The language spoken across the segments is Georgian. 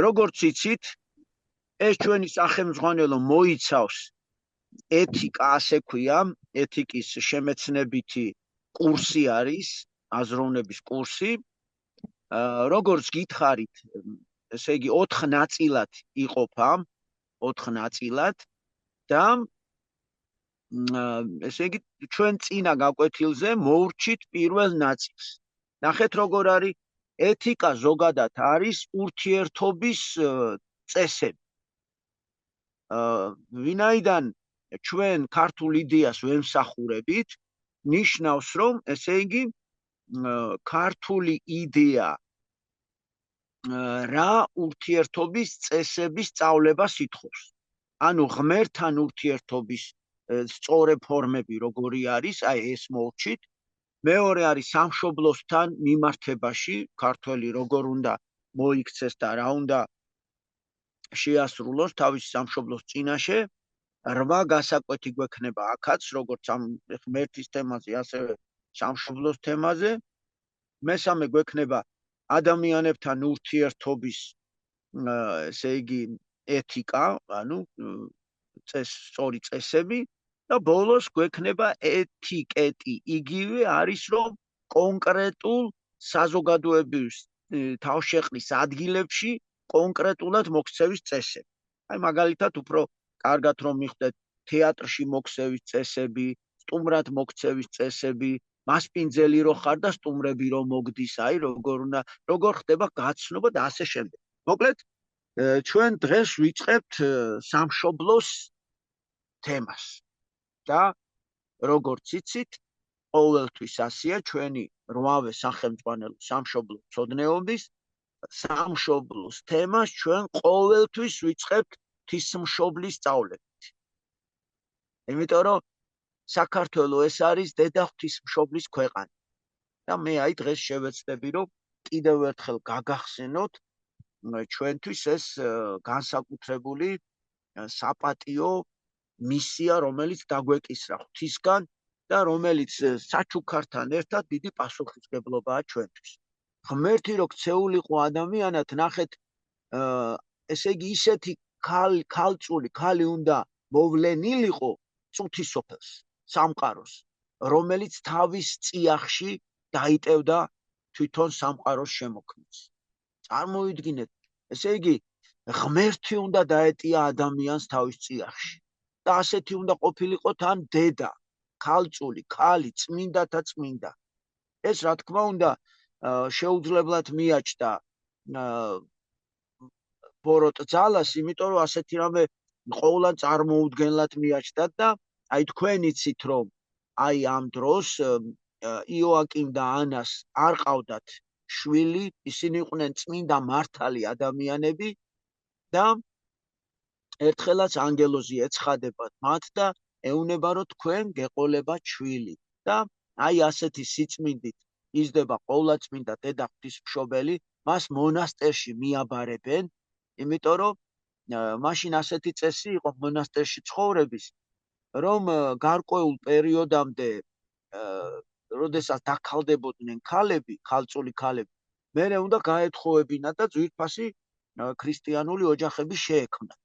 როგორც იცით, ეს ჩვენი სახელმძღვანელო მოიცავს ეთიკა, ასე ქვია, ეთიკის შემეცნებითი კურსი არის, აზროვნების კურსი. როგორც გითხარით, ესე იგი 4 ნაწილად იყოფა, 4 ნაწილად და ესე იგი ჩვენ წინა გაკვეთილზე მოვრჩით პირველ ნაწილს. ნახეთ როგორ არის ეთიკა ზოგადად არის ურთიერთობის წესები. ვინაიდან ჩვენ ქართულ იდეას ვემსახურებით, ნიშნავს რომ ესე იგი ქართული იდეა რა ურთიერთობის წესების სწავლებას ითხოვს. ანუ ღმერთთან ურთიერთობის სწორი ფორმები როგორი არის, აი ეს მოვჩით. მეორე არის სამშობლოსთან მიმართებაში, ქართველი როგორ უნდა მოიქცეს და რა უნდა შეასრულოს თავის სამშობლოს წინაშე. 8 გასაკვეთი გვექნება აქაც, როგორც ამ ღმერთის თემაზე, ასევე სამშობლოს თემაზე. მესამე გვექნება ადამიანებთან ურთიერთობის ესე იგი ეთიკა, ანუ სწორი წესები და ბოლოს გვექნება ეთიკეტი. იგივე არის რომ კონკრეტულ საზოგადოების თავშეყრის ადგილებში კონკრეტულად მოქცევის წესები. აი მაგალითად უფრო კარგად რომ მიხვდეთ თეატრში მოქცევის წესები, სტუმრად მოქცევის წესები, მასპინძელი რო ხარ და სტუმრები რო მოგდის, აი როგორ ხდება გაცნობა და ასე შემდეგ. მოკლედ ჩვენ დღეს ვიწყებთ სამშობლოს თემას. და როგორც იცით, ყოველთვის ასეა ჩვენი 8-ვე სახელმძღვანელო სამშობლო მცოდნეობის სამშობლოს თემას ჩვენ ყოველთვის ვიწყებთ ღვთისმშობლის სწავლებით. იმიტომ რომ საქართველო ეს არის დედა ღვთისმშობლის ქვეყანა. და მე აი დღეს შევეცდები რომ კიდევ ერთხელ გაგახსენოთ ჩვენთვის ეს განსაკუთრებული საპატიო მისია, რომელიც დაგვეკისრა ღვთისგან და რომელიც საჩუქართან ერთად დიდი პასუხისმგებლობაა ჩვენთვის. ღმერთი რო ქცეულიყო ადამიანად, ნახეთ, ესე იგი ისეთი ქალი უნდა მოვლენილიყო წუთის სოფელს, სამყაროს, რომელიც თავის წიაღში დაიტევდა თვითონ სამყაროს შემოქმნას. წარმოვიდგინეთ, ესე იგი ღმერთი უნდა დაეტია ადამიანს თავის წიაღში. და ასეთი უნდა ყოფილიყო თან დედა, ქალწული, ქალი, წმინდათა წმინდა. ეს რა თქმა უნდა შეუძლებლად მიაჩნდა ბოროტ ძალას, იმიტომ რომ ასეთი რამე ყოვლად წარმოუდგენლად მიაჩნდათ და აი თქვენ იცით რომ აი ამ დროს იოაკიმ და ანას არ ყავდათ შვილი, ისინი იყვნენ წმინდა მართალი ადამიანები და ერთხელაც ანგელოზი ეცხადებათ მათ და ეუნება რომ თქვენ გეყოლებათ შვილი. და აი ასეთი სიწმინდით იზრდება ყოვლადწმინდა დედა ღვთისმშობელი, მას მონასტერში მიაბარებენ, იმიტომ რომ მაშინ ასეთი წესი იყო მონასტერში ცხოვრების, რომ გარკვეულ პერიოდამდე როდესაც დაქალდებოდნენ ქალები, ქალწული ქალები, მერე უნდა გაეთხოვებინათ და ძვირფასი ქრისტიანული ოჯახები შეექმნათ.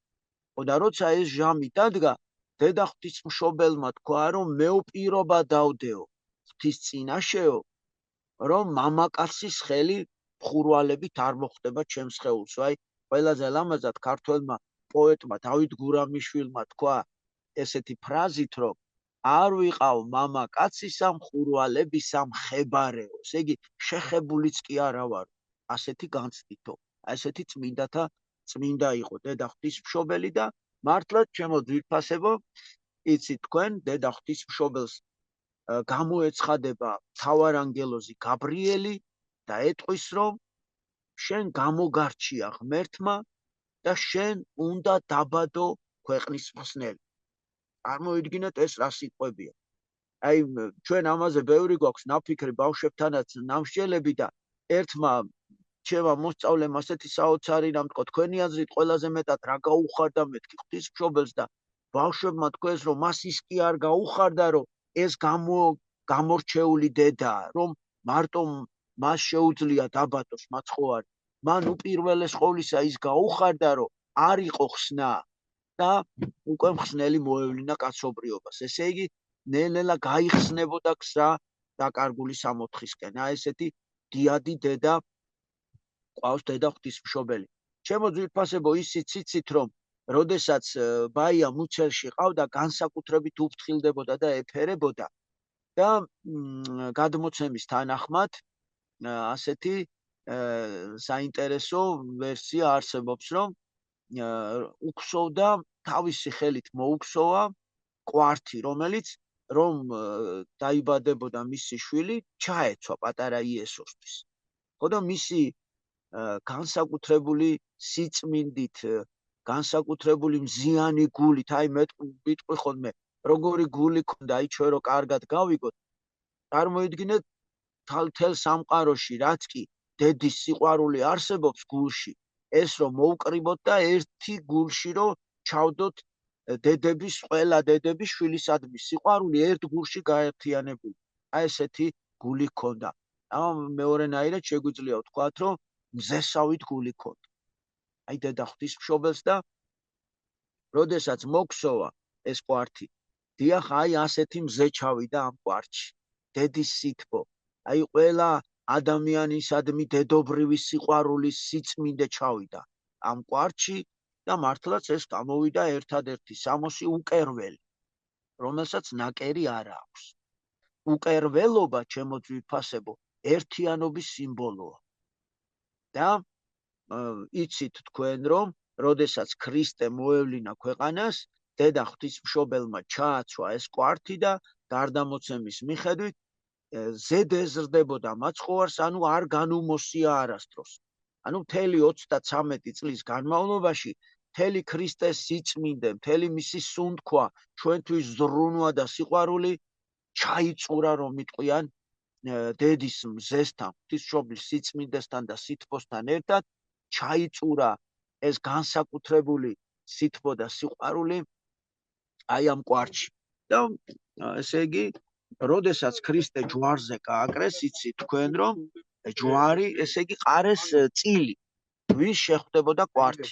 და როცა ეს ჟამი დადგა, დედა ღვთისმშობელმა თქვა, რომ მეუპირობა დავდეო ღვთის წინაშეო, რომ მამაკაცის ხელი მხურვალებით არ მოხდება ჩემს სხეულს. აი, ყველაზე ლამაზად ქართველმა პოეტმა დავით გურამიშვილმა თქვა ესეთი ფრაზით, რომ არ ვიყავ მამაკაცისა მხურვალებისა მხებარეო. ესე იგი, შეხებულიც კი არა ვარ. ასეთი განცდითო, ასეთი წმინდათა წმინდა იყო დედა ღვთისმშობელი და მართლაც ჩემო ძვირფასებო, იცით თქვენ დედა ღვთისმშობელს გამოეცხადება მთავარანგელოზი გაბრიელი და ეტყვის რომ შენ გამოგარჩია ღმერთმა და შენ უნდა დაბადო ქვეყნის მხსნელი. წარმოვიდგინეთ ეს რა სიტყვებია. აი ჩვენ ამაზე ბევრი გვაქვს ნაფიქრი ბავშვებთანაც ნამსჯელები და ერთმა ჩემმა მოსწავლემ ასეთი საოცარი რამ თქვა, თქვენი აზრით ყველაზე მეტად რა გაუხარდა მეთქი ღვთისმშობელს და ბავშვებმა თქვეს რომ მას ის კი არ გაუხარდა რომ ეს გამორჩეული დედაა, რომ მარტო მას შეუძლია დაბადოს მაცხოვარი. მან უპირველეს ყოვლისა ის გაუხარდა, რომ არ იყო ხსნა და უკვე მხსნელი მოევლინა კაცობრიობას. ესე იგი, ნელ-ნელა გაიხსნებოდა გზა დაკარგული სამოთხისკენ. ესეთი დიადი დედა ყავს დედა ღვთისმშობელი. ჩემო ძვირფასებო, ისიც იცით, რომ როდესაც ბაია მუცელში ყავდა, განსაკუთრებით უფრთხილდებოდა და ეფერებოდა და გადმოცემის თანახმად ასეთი საინტერესო ვერსია არსებობს, რომ უქსოვდა თავისი ხელით მოუქსოვა კვართი, რომელიც რომ დაიბადებოდა მისი შვილი, ჩაეცვა პატარა იესოსთვის. ხო და მისი განსაკუთრებული სიწმინდით, განსაკუთრებული მზიანი გულით, აი მეტყვი ხოლმე, როგორი გული ქონდა, აი ჩვენ რო კარგად გავიგოთ, წარმოიდგინეთ თელ სამყაროში, რაც კი დედის სიყვარული არსებობს გულში, ეს რომ მოუკრიბოთ და ერთი გულში რომ ჩავდოთ დედების, ყველა დედების შვილისადმი სიყვარული ერთ გულში გაერთიანებული. აი ესეთი გული ქონდა. მეორენაირად შეგვიძლია ვთქვათ, რომ მზესავით გული ქონდა. აი დედა ღვთისმშობელს და როდესაც მოქსოვა ეს კვართი, დიახ, აი ასეთი მზე ჩავიდა ამ კვართში. დედის სითბო, აი ყველა ადამიანისადმი დედობრივი სიყვარულის სიწმინდე ჩავიდა ამ კვართში და მართლაც ეს გამოვიდა ერთადერთი სამოსი უკერველი, რომელსაც ნაკერი არ აქვს. უკერველობა, ჩემო ძვირფასებო, ერთიანობის სიმბოლოა. და იცით თქვენ, რომ როდესაც ქრისტე მოევლინა ქვეყანას, დედა ღვთისმშობელმა ჩააცვა ეს კვართი და გარდამოცემის მიხედვით ზედ ეზრდებოდა მაცხოვარს, ანუ არ განუმოსია არასდროს. ანუ მთელი 33 წლის განმავლობაში მთელი ქრისტეს სიწმინდე, მთელი მისი სუნთქვა, ჩვენთვის ზრუნვა და სიყვარული ჩაიწურა, რომ მიტყვიან დედის მზესთან, ღვთისმშობლის სიწმინდესთან და სითბოსთან ერთად ჩაიწურა ეს განსაკუთრებული სითბო და სიყვარული აი ამ კვართში. და ესე იგი, როდესაც ქრისტე ჯვარზე გააკრეს, იცით თქვენ, რომ ჯვარი, ესე იგი, ყარეს წილი, ვის შეხვდებოდა კვართი.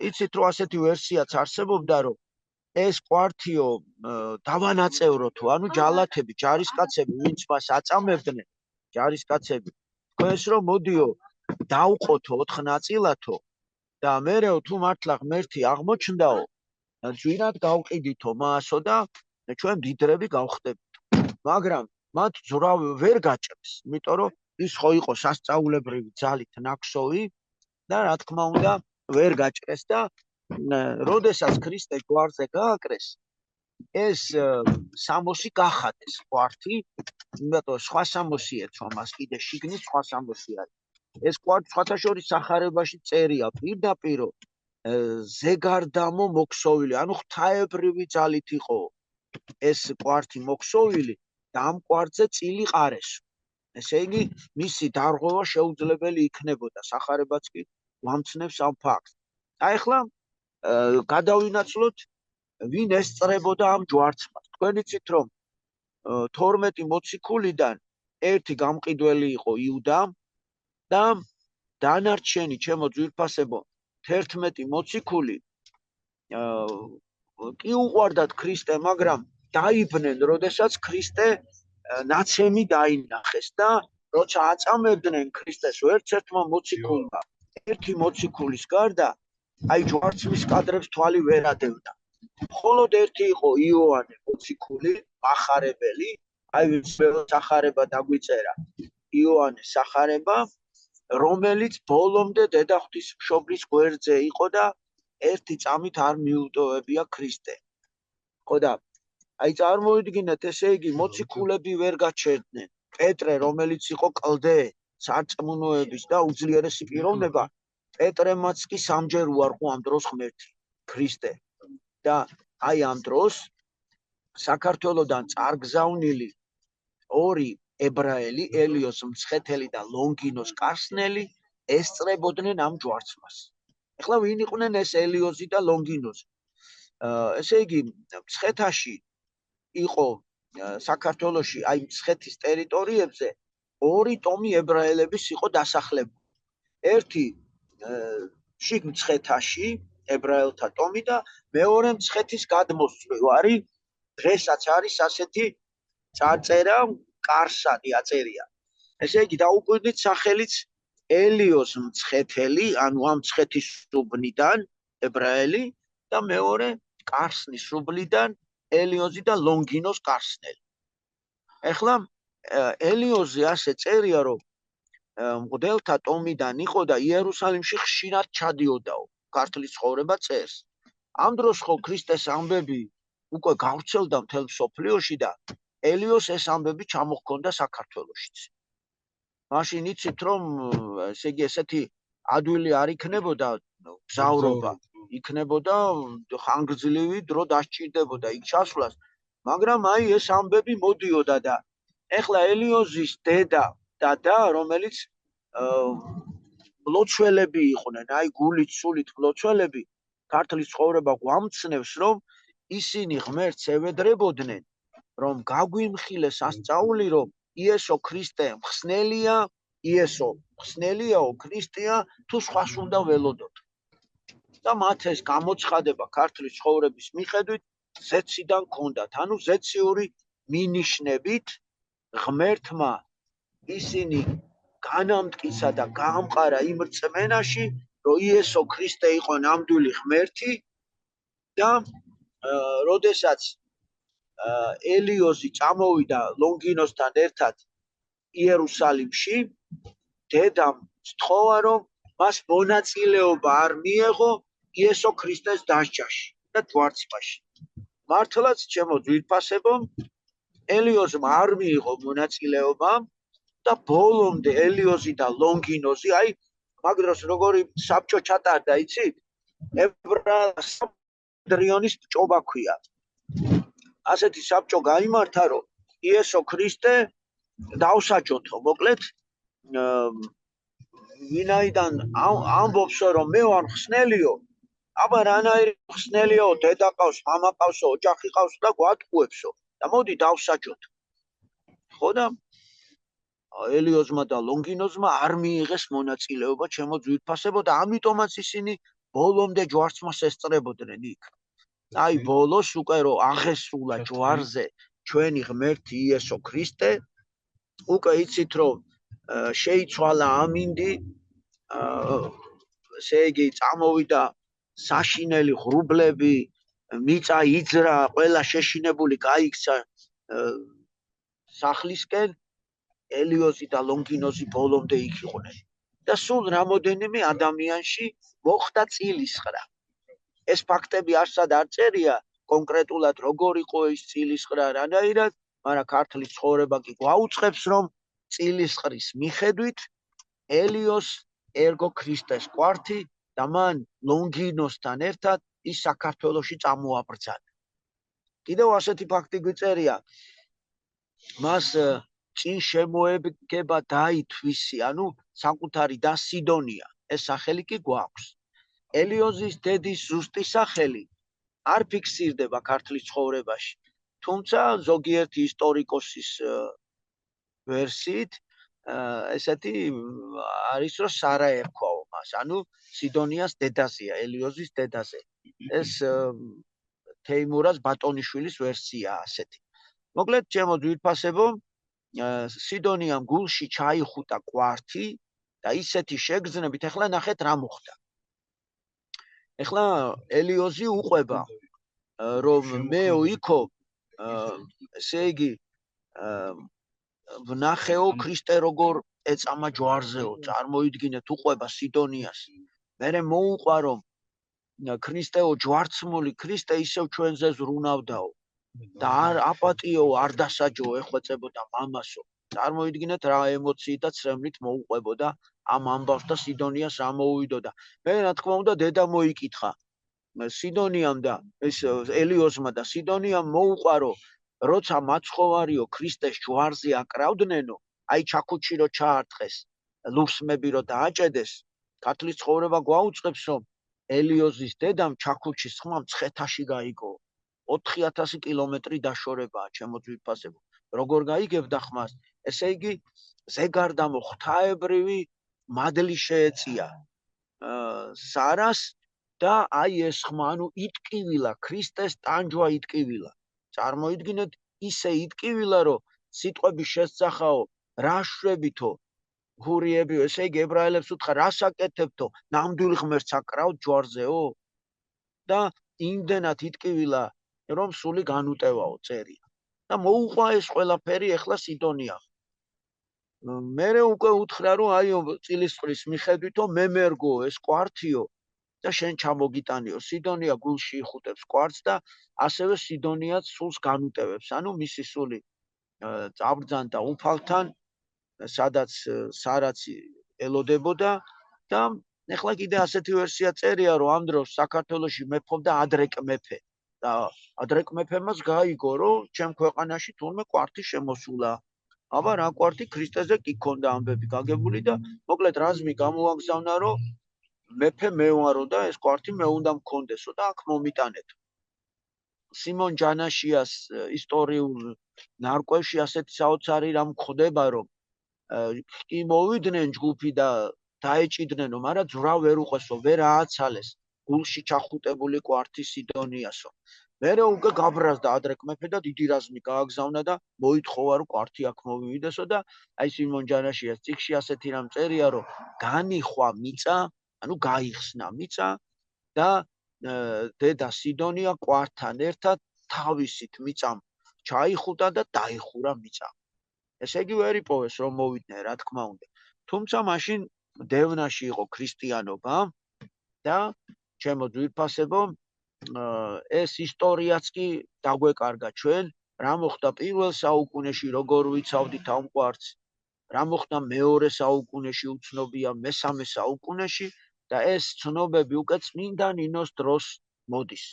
იცით, რომ ასეთი ვერსიაც არსებობდა, რომ ეს კვართიო დავანაწევროთო, ანუ ჯალათები, ჯარისკაცები, ვინც მას აწამებდნენ, ჯარისკაცები, თქვენს რომ მოდიო დავყოთო 4 ნაწილათო და მერეო თუ მართლა ღმერთი აღმოჩნდაო, ძვირად გავყიდითო მასო და ჩვენ დიდრები გავხდებით. მაგრამ მათ ძრავი ვერ გაჭრეს, იმიტომ რომ ის ხო იყო სასწაულებრივი ძალით ნაქსოვი და რა თქმა უნდა ვერ გაჭრეს და როდესაც ქრისტე ჯვარზე გააკრეს, ეს სამოსი გახადეს კვართი, იმიტომ სხვა სამოსი ეცვა მას, კიდე შიგნით სხვა სამოსი არის. ეს კვართი სხვათა შორის სახარებაში წერია პირდაპირ ზეგარდამო მოქსოვილი, ანუ ღვთაებრივი ძალით იყო ეს კვართი მოქსოვილი და ამ კვართზე წილი ყარეს. ესე იგი, მისი დარღვევა შეუძლებელი იქნებოდა, სახარებაც კი ვამცნებს ამ ფაქტს. აი ახლა გადავინაცვლოთ, ვინ ესწრებოდა ამ ჯვარცმას. თქვენ იცით, რომ 12 მოციქულიდან ერთი გამყიდველი იყო იუდა და დანარჩენი, ჩემო ძვირფასებო, 11 მოციქული კი უყვარდათ ქრისტე, მაგრამ დაიბნენ, როდესაც ქრისტე ნაცემი დაინახეს და როცა აწამებდნენ ქრისტეს ერთ-ერთმა მოციქულმა, ერთი მოციქულის გარდა, აი ჯვარცმის კადრებს თვალი ვერ ადევდა. მხოლოდ ერთი იყო იოანე მოციქული, ახარებელი, აი სახარება დაგვიწერა, იოანე სახარება, რომელიც ბოლომდე დედა ღვთისმშობლის გვერდზე იყო და ერთი წამით არ მიუტოვებია ქრისტე. ხო და აი წარმოიდგინეთ, ესე იგი მოციქულები ვერ გაჩერდნენ. პეტრე, რომელიც იყო კლდე სარწმუნოების და უძლიერესი პიროვნება, პეტრემაც კი სამჯერ უარყო ამ დროს ღმერთი, ქრისტე. და აი ამ დროს საქართველოდან წარგზავნილი ორი ებრაელი, ელიოს მცხეთელი და ლონგინოს კარსნელი ესწრებოდნენ ამ ჯვარცმას. ეხლა ვინ იყვნენ ეს ელიოზი და ლონგინოზი? ესე იგი, მცხეთაში იყო საქართველოში, აი მცხეთის ტერიტორიებზე 2 ტომი ებრაელების იყო დასახლებული. ერთი შიგ მცხეთაში ებრაელთა ტომი და მეორე მცხეთის გადმოსწვევარი დღესაც არის ასეთი წარწერა კარსანი აწერია. ესე იგი დაუკვირდით სახელიც ელიოს მცხეთელი, ანუ ამ მცხეთის სუბნიდან ებრაელი და მეორე კარსნის სუბნიდან ელიოზი და ლონგინოს კარსნელი. ეხლა ელიოზე ასე წერია, რომ მღვდელთა ტომიდან იყო და იერუსალიმში ხშირად ჩადიოდაო, ქართლის ცხოვრება წერს. ამ დროს ხო ქრისტეს ამბები უკვე გავრცელდა მთელ მსოფლიოში და ელიოს ეს ამბები ჩამოჰქონდა საქართველოშიც. მაშინ იცით, რომ ესე იგი ესეთი ადვილი არ იქნებოდა გზავრობა, იქნებოდა ხანგრძლივი დრო დასჭირდებოდა იქ ჩასვლას, მაგრამ აი ეს ამბები მოდიოდა და ეხლა ელიოზის დედა და რომელიც მლოცველები იყვნენ, აი გულით სულით მლოცველები, ქართლის ცხოვრება გვამცნევს, რომ ისინი ღმერთს ევედრებოდნენ, რომ გაგვიმხილეს ასწაული, რომ იესო ქრისტე მხსნელია, იესო მხსნელიაო, ქრისტეა, თუ სხვას უნდა ველოდოთ. და მათ ეს გამოცხადება ქართლის ცხოვრების მიხედვით ზეციდან ჰქონდათ, ანუ ზეციური მინიშნებით ღმერთმა ისინი განამტკიცა და გაამყარა იმ რწმენაში, რომ იესო ქრისტე იყო ნამდვილი ღმერთი და როდესაც ელიოზი წამოვიდა ლონგინოსთან ერთად იერუსალიმში, დედამ სთხოვა, რომ მას მონაწილეობა არ მიეღო იესო ქრისტეს დასჯაში და ჯვარცმაში. მართლაც ჩემო ძვირფასებო, ელიოზმა არ მიიღო მონაწილეობა და ბოლომდე ელიოზი და ლონგინოზი, აი მაგ დროს როგორი საბჭო ჩატარდა, იცით? ებრაელთა ჭობა ქვია. ასეთი საბჭო გაიმართა, რომ იესო ქრისტე დავსაჯოთო, მოკლედ ვინაიდან ამბობს, რომ მე ვარ მხსნელიო, აბა რანაირი მხსნელიო, დედა ყავს, მამა ყავსო, ოჯახი ყავს და გვატყუებსო და მოდი დავსაჯოთ. ხო და ელიოზმა და ლონგინოზმა არ მიიღეს მონაწილეობა, ჩემო ძვირფასებო, და ამიტომაც ისინი ბოლომდე ჯვარცმას ესწრებოდნენ იქ. აი ბოლოს უკვე რომ აღესრულა ჯვარზე ჩვენი ღმერთი იესო ქრისტე, უკვე იცით, რომ შეიცვალა ამინდი, ესე იგი წამოვიდა საშინელი ღრუბლები, მიწა იძრა, ყველა შეშინებული გაიქცა სახლისკენ, ელიოზი და ლონგინოზი ბოლომდე იქ იყვნენ. და სულ რამოდენიმე ადამიანში მოხდა წილისყრა. ეს ფაქტები არსად არ წერია კონკრეტულად როგორ იყო ის წილისყრა, რანაირად, მაგრამ ქართლის ცხოვრება კი გვაუწყებს, რომ წილისყრის მიხედვით ელიოს ერგო ქრისტეს კვართი და მან ლონგინოსთან ერთად ის საქართველოში წამოაბრძანა. კიდევ ასეთი ფაქტი გვიწერია, მას წინ შემოეგება დაითვისი, ანუ საკუთარი და სიდონია, ეს სახელი კი გვაქვს. ელიოზის დედის ზუსტი სახელი არ ფიქსირდება ქართლის ცხოვრებაში, თუმცა ზოგიერთი ისტორიკოსის ვერსიით ესეთი არის, რომ სარა ერქვაო მას, ანუ სიდონიას დედაზეა, ელიოზის დედაზე. ეს თეიმურაზ ბატონიშვილის ვერსია ასეთი. მოკლედ, ჩემო ძვირფასებო, სიდონიამ გულში ჩაიხუტა კვართი და ისეთი შეგრძნებით, ეხლა ნახეთ რა მოხდა. ეხლა ელიოზი უყვება, რომ მეო იქო, ესე იგი ვნახეო ქრისტე როგორ ეწამა ჯვარზეო, წარმოიდგინეთ, უყვება სიდონიას. მერე მოუყვა, რომ ქრისტეო ჯვარცმული ქრისტე ისევ ჩვენზე ზრუნავდაო და არ აპატიო, არ დასაჯო ეხვეწებოდა მამასო. წარმოიდგინეთ რა ემოციით და ცრემლით მოუყვებოდა ამ ამბავს და სიდონიას რა მოუვიდოდა. მე რა თქმა უნდა დედა მოიკითხა სიდონიამ და ეს ელიოზმა და სიდონიამ მოუყვა, რომ როცა მაცხოვარიო ქრისტეს ჯვარზე აკრავდნენო, აი ჩაქუჩი რო ჩაარტყეს, ლურსმები რო დააჭედეს, ქართლის ცხოვრება გვაუწყებს, რომ ელიოზის დედამ ჩაქუჩის ხმა მცხეთაში გაიგო. 4000 კილომეტრი დაშორებაა, ჩემო ძვირფასებო. როგორ გაიგებდა ხმას? ესე იგი ზეგარდამო ღვთაებრივი მადლი შეეწია სარას და აი ეს ხმა, ანუ იტკივილა ქრისტეს ტანჯვა იტკივილა. წარმოიდგინეთ, ისე იტკივილა, რომ სიტყვები შესძახაო, რა შვებითო ჰურიებიო, ესე იგი ებრაელებს უთხრა, რას აკეთებთო, ნამდვილ ღმერთს აკრავთ ჯვარზეო? და იმდენად იტკივილა, რომ სული განუტევაო წერია. და მოუყვა ეს ყველაფერი ეხლა სიდონია. მერე უკვე უთხრა, რომ აიო წილისწყლის მიხედვითო მემერგო ეს კვართიო და შენ ჩამოგიტანიო. სიდონია გულში იხუტებს კვართს და ასევე სიდონიაც სულს განუტევებს. ანუ მისი სული წაბრძანდა უფალთან, სადაც სარაც ელოდებოდა და ეხლა კიდე ასეთი ვერსია წერია, რომ ამ დროს საქართველოში მეფობდა ადრეკ მეფე და ადრეკ მეფემაც გაიგო, რომ ჩემ ქვეყანაში თურმე კვართი შემოსულა. აბა რა კვართი ქრისტეზე კი ქონდა ამბები გაგებული და მოკლედ რაზმი გამოაგზავნა, რომ მეფე მეუარო და ეს კვართი მე უნდა მქონდესო და აქ მომიტანეთ. სიმონ ჯანაშიას ისტორიულ ნარკვევში ასეთი საოცარი რამ ხდება, რომ კი მოვიდნენ ჯგუფი და დაეჭიდნენ, მაგრამ ძვრა ვერ უყვესო, ვერ ააცალეს გულში ჩახუტებული კვართი სიდონიასო. მერე უკვე გაბრაზდა ადრეკ მეფე და დიდი რაზმი გააგზავნა და მოითხოვა, რომ კვართი აქ მოვივიდესო და აი სიმონ ჯანაშიას წიგნში ასეთი რამ წერია, რომ განიხვა მიწა, ანუ გაიხსნა მიწა და დედა სიდონია კვართთან ერთად თავისით მიწამ ჩაიხუტა და დაიხურა მიწა. ესე იგი ვერ იპოვეს რომ მოვიდნენ, რა თქმა უნდა. თუმცა მაშინ დევნაში იყო ქრისტიანობა და ჩემო ძვირფასებო, ეს ისტორიაც კი დაგვეკარგა ჩვენ, რა მოხდა პირველ საუკუნეში, როგორ ვიცავდით ამ კვართს, რა მოხდა მეორე საუკუნეში, უცნობია მესამე საუკუნეში და ეს ცნობები უკვე წმინდა ნინოს დროს მოდის.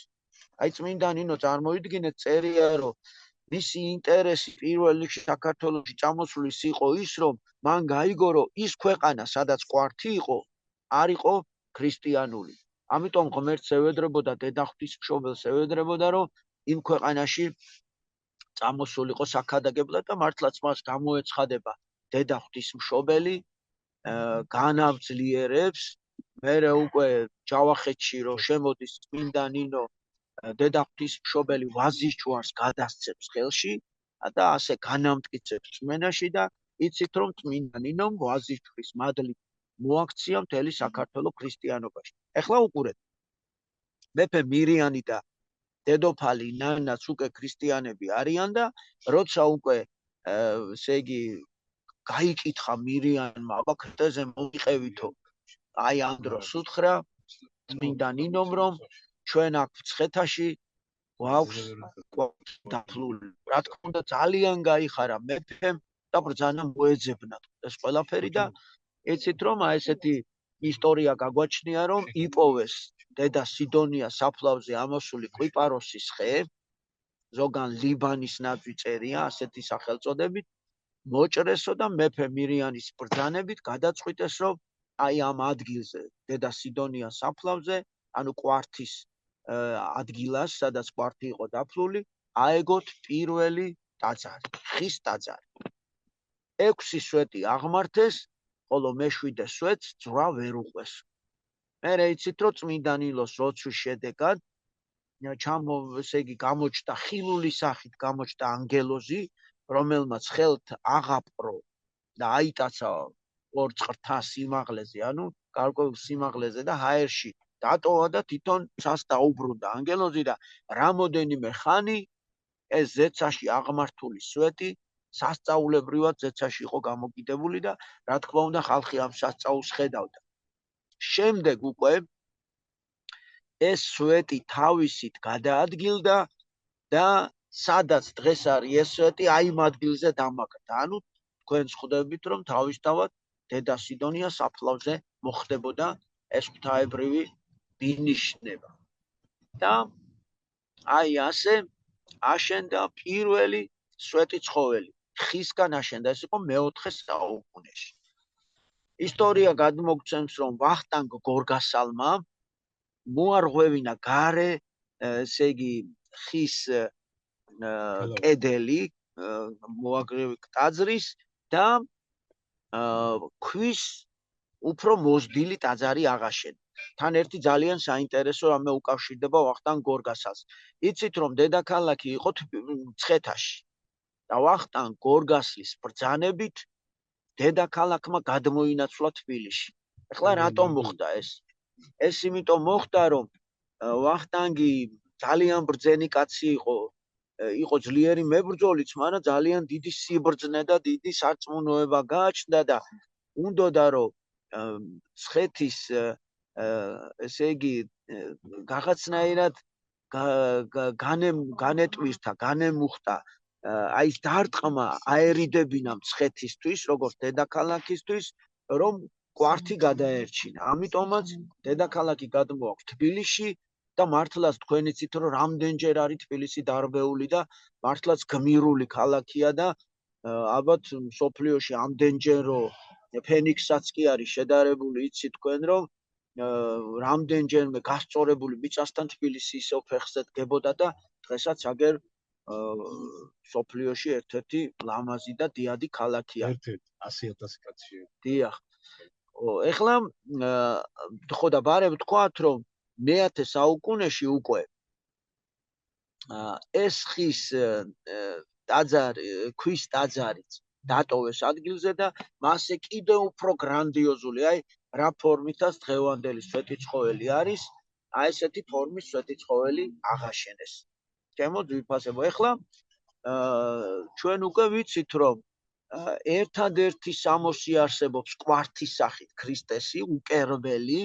აი წმინდა ნინო წარმოიდგინეთ წერია, რომ მისი ინტერესი პირველ რიგში საქართველოში წამოსulis იყო ის, რომ მან გაიგო, რომ ის ქვეყანა, სადაც კვართი იყო, არ იყო ქრისტიანული. ამიტომ ღმერთს ევედრებოდა, დედა ღვთისმშობელს ევედრებოდა, რომ იმ ქვეყანაში წამოსულიყო საქადაგებლად და მართლაც მას გამოეცხადება დედა ღვთისმშობელი, განავძლიერებს, მერე უკვე ჯავახეთში რომ შემოდის წმინდა ნინო, დედა ღვთისმშობელი ვაზის ჯვარს გადასცემს ხელში და ასე განამტკიცებს წმენაში და იცით რომ წმინდა ნინომ ვაზის ჯვრის მადლი მოაქცია მთელი საქართველოს ქრისტიანობაში. ეხლა უყურეთ, მეფე მირიანი და დედოფალი ნანაც უკვე ქრისტიანები არიან და როცა უკვე ესე იგი გაიკითხა მირიანმა, აბა ქრისტეზე მოიყევითო, აი ამ დროს უთხრა წმინდა ნინომ, რომ ჩვენ აქ მცხეთაში გვაქვს დაფლული. რა თქმა უნდა ძალიან გაიხარა მეფემ და ბრძანა მოეძებნა ეს ყველაფერი და იცით რომ აი ესეთი ისტორია გაგვაჩნია, რომ იპოვეს დედა სიდონია საფლავზე ამოსული კვიპაროსის ხე, ზოგან ლიბანის ნაძვი წერია ასეთი სახელწოდებით, მოჭრესო და მეფე მირიანის ბრძანებით გადაწყვიტეს, რომ აი ამ ადგილზე დედა სიდონია საფლავზე, ანუ კვართის ადგილას, სადაც კვართი იყო დაფლული, აეგოთ პირველი ტაძარი, ხის ტაძარი. 6 სვეტი აღმართეს, ხოლო მე-7 სვეტს ძვრა ვერ უყვეს. მერე იცით რომ წმინდა ნილოს როცვის შედეგად ესე იგი გამოჩნდა ხილული სახით გამოჩნდა ანგელოზი, რომელმაც ხელთ აღაპყრო და აიტაცა ორ წყრთა სიმაღლეზე, ანუ გარკვეულ სიმაღლეზე და ჰაერში დატოვა და თვითონ ცას დაუბრუნდა ანგელოზი და რამოდენიმე ხანი ეს ზეცაში აღმართული სვეტი სასწაულებრივად ზეცაში იყო გამოკიდებული და რა თქმა უნდა ხალხი ამ სასწაულს ხედავდა. შემდეგ უკვე ეს სვეტი თავისით გადაადგილდა და სადაც დღეს არის ეს სვეტი, აი იმ ადგილზე დამაგრდა. ანუ თქვენ ხვდებით რომ თავისთავად დედა სიდონია საფლავზე მოხდებოდა ეს ღვთაებრივი ბინიშნება. და აი ასე აშენდა პირველი სვეტი ცხოველი. ხისგან აშენდა, ეს იყო მე-4 საუკუნეში. ისტორია გადმოგცემს, რომ ვახტანგ გორგასალმა მოარღვევინა გარე, ესე იგი ხის კედელი მოაგროვი ტაძრის და ქვის უფრო მოზრდილი ტაძარი აღაშენ. თან ერთი ძალიან საინტერესო რამე უკავშირდება ვახტანგ გორგასალს. იცით რომ დედაქალაქი იყო მცხეთაში და ვახტანგ გორგასლის ბრძანებით დედაქალაქმა გადმოინაცვლა თბილისში. ეხლა რატომ მოხდა ეს? ეს იმიტომ მოხდა რომ ვახტანგი ძალიან ბრძენი კაცი იყო ძლიერი მებრძოლიც, მაგრამ ძალიან დიდი სიბრძნე და დიდი სარწმუნოება გააჩნდა და უნდოდა რომ მცხეთის ესე იგი რაღაცნაირად განეტვირთა, განემუხტა აი ეს დარტყმა აერიდებინა მცხეთისთვის, როგორც დედაქალაქისთვის, რომ კვართი გადაერჩინა. ამიტომაც დედაქალაქი გადმოაქვს თბილისში და მართლაც თქვენ იცით რომ რამდენჯერ არის თბილისი დარბეული და მართლაც გმირული ქალაქია და ალბათ სოფლიოში ამდენჯერ რომ ფენიქსსაც კი არის შედარებული, იცით თქვენ რომ რამდენჯერმე გასწორებული მიწასთან თბილისი ისევ ფეხზე დგებოდა და დღესაც აგერ სოფლიოში ერთ-ერთი ლამაზი და დიადი ქალაქია. ერთ-ერთი 100,000 კაცი. დიახ. ეხლა ხო და ბარემ თქვათ რომ მე-10 საუკუნეში უკვე ეს ხის ტაძარი, ქვის ტაძარიც დატოვეს ადგილზე და მასზე კიდევ უფრო გრანდიოზული, აი რა ფორმითაც დღევანდელი სვეტიცხოველი არის, აი ესეთი ფორმის სვეტიცხოველი აღაშენეს. ჩემო ძვირფასებო, ეხლა ჩვენ უკვე ვიცით რომ ერთადერთი სამოსი არსებობს კვართის სახით ქრისტესი, უკერველი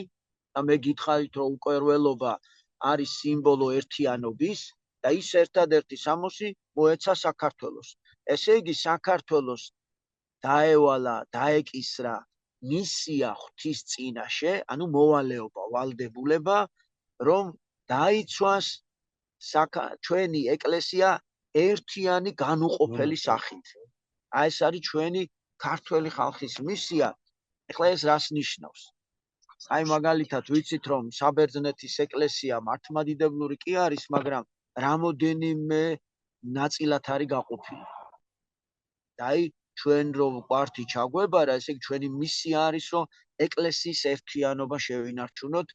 და მე გითხარით რომ უკერველობა არის სიმბოლო ერთიანობის და ის ერთადერთი სამოსი მოეცა საქართველოს. ესე იგი საქართველოს დაევალა, დაეკისრა მისია ღვთის წინაშე, ანუ მოვალეობა, ვალდებულება, რომ დაიცვას ჩვენი ეკლესია ერთიანი განუყოფელი სახით. აი ეს არის ჩვენი ქართველი ხალხის მისია. ეხლა ეს რას ნიშნავს? აი მაგალითად ვიცით რომ საბერძნეთის ეკლესია მართლმადიდებლური კი არის, მაგრამ რამოდენიმე ნაწილად არის გაყოფილი. და აი ჩვენ რომ კვართი ჩაგვებარა, ესე იგი ჩვენი მისია არის რომ ეკლესიის ერთიანობა შევინარჩუნოთ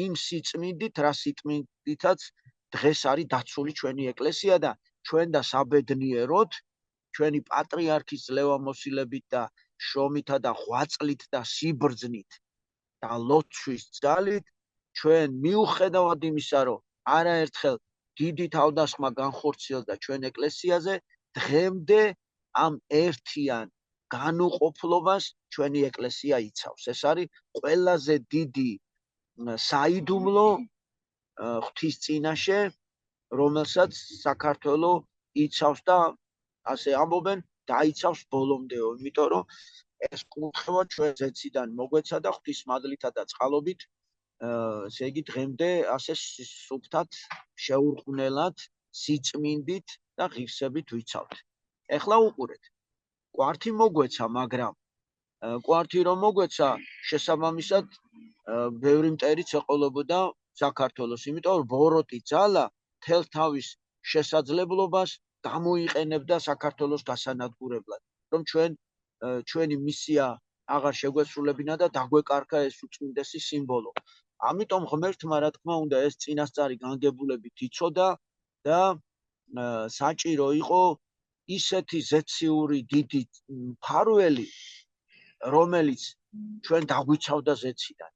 იმ სიწმინდით, რა სიწმინდითაც დღეს არის დაცული ჩვენი ეკლესია და ჩვენ და საბედნიეროდ ჩვენი პატრიარქის ძლევამოსილებით და შრომითა და ღვაწლით და სიბრძნით და ლოცვის ძალით ჩვენ მიუხედავად იმისა, რომ არაერთხელ დიდი თავდასხმა განხორციელდა ჩვენ ეკლესიაზე, დღემდე ამ ერთიან განუყოფლობას ჩვენი ეკლესია იცავს. ეს არის ყველაზე დიდი საიდუმლო ღვთის წინაშე, რომელსაც საქართველო იცავს და ასე ამბობენ, დაიცავს ბოლომდეო, იმიტომ რომ ეს კურთხევა ჩვენ ზეციდან მოგვეცა და ღვთის მადლითა და წყალობით ესე იგი დღემდე ასე სუფთად, შეურყვნელად, სიწმინდით და ღირსებით ვიცავთ. ეხლა უყურეთ. კვართი მოგვეცა, მაგრამ კვართი რომ მოგვეცა, შესაბამისად ბევრი მტერიც ეყოლებოდა საქართველოს, იმიტომ რომ ბოროტი ძალა თელ თავის შესაძლებლობას გამოიყენებდა საქართველოს გასანადგურებლად, რომ ჩვენი მისია აღარ შეგვესრულებინა და დაგვეკარგა ეს უწმინდესი სიმბოლო. ამიტომ ღმერთმა რა თქმა უნდა ეს წინასწარი განგებულებით იცოდა და საჭირო იყო ისეთი ზეციური დიდი მფარველი, რომელიც ჩვენ დაგვიცავდა ზეციდან.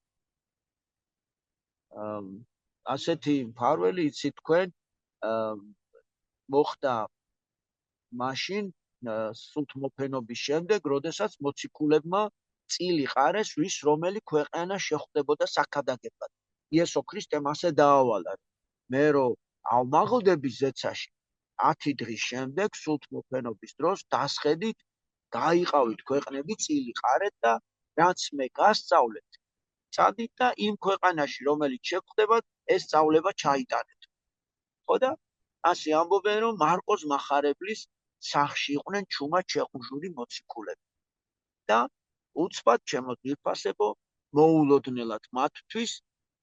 ასეთი მფარველი იცით თქვენ მოხდა მაშინ სულთმოფენობის შემდეგ, როდესაც მოციქულებმა წილი ყარეს, ვის რომელი ქვეყანა შეხვდებოდა საქადაგებლად. იესო ქრისტემ ასე დაავალა. მე რომ ავმაღლდები ზეცაში 10 დღის შემდეგ სულთმოფენობის დროს დასხედით, გაიყავით ქვეყნები, წილი ყარეთ და რაც მე გასწავლეთ, წადით და იმ ქვეყანაში, რომელიც შეგხვდებათ, ეს სწავლება ჩაიტანეთ. ხო და ასე ამბობენ, რომ მარკოზ მახარებლის სახში იყვნენ ჩუმად შეყუჟული მოციქულები. და უცბად ჩემო ძვირფასებო, მოულოდნელად მათთვის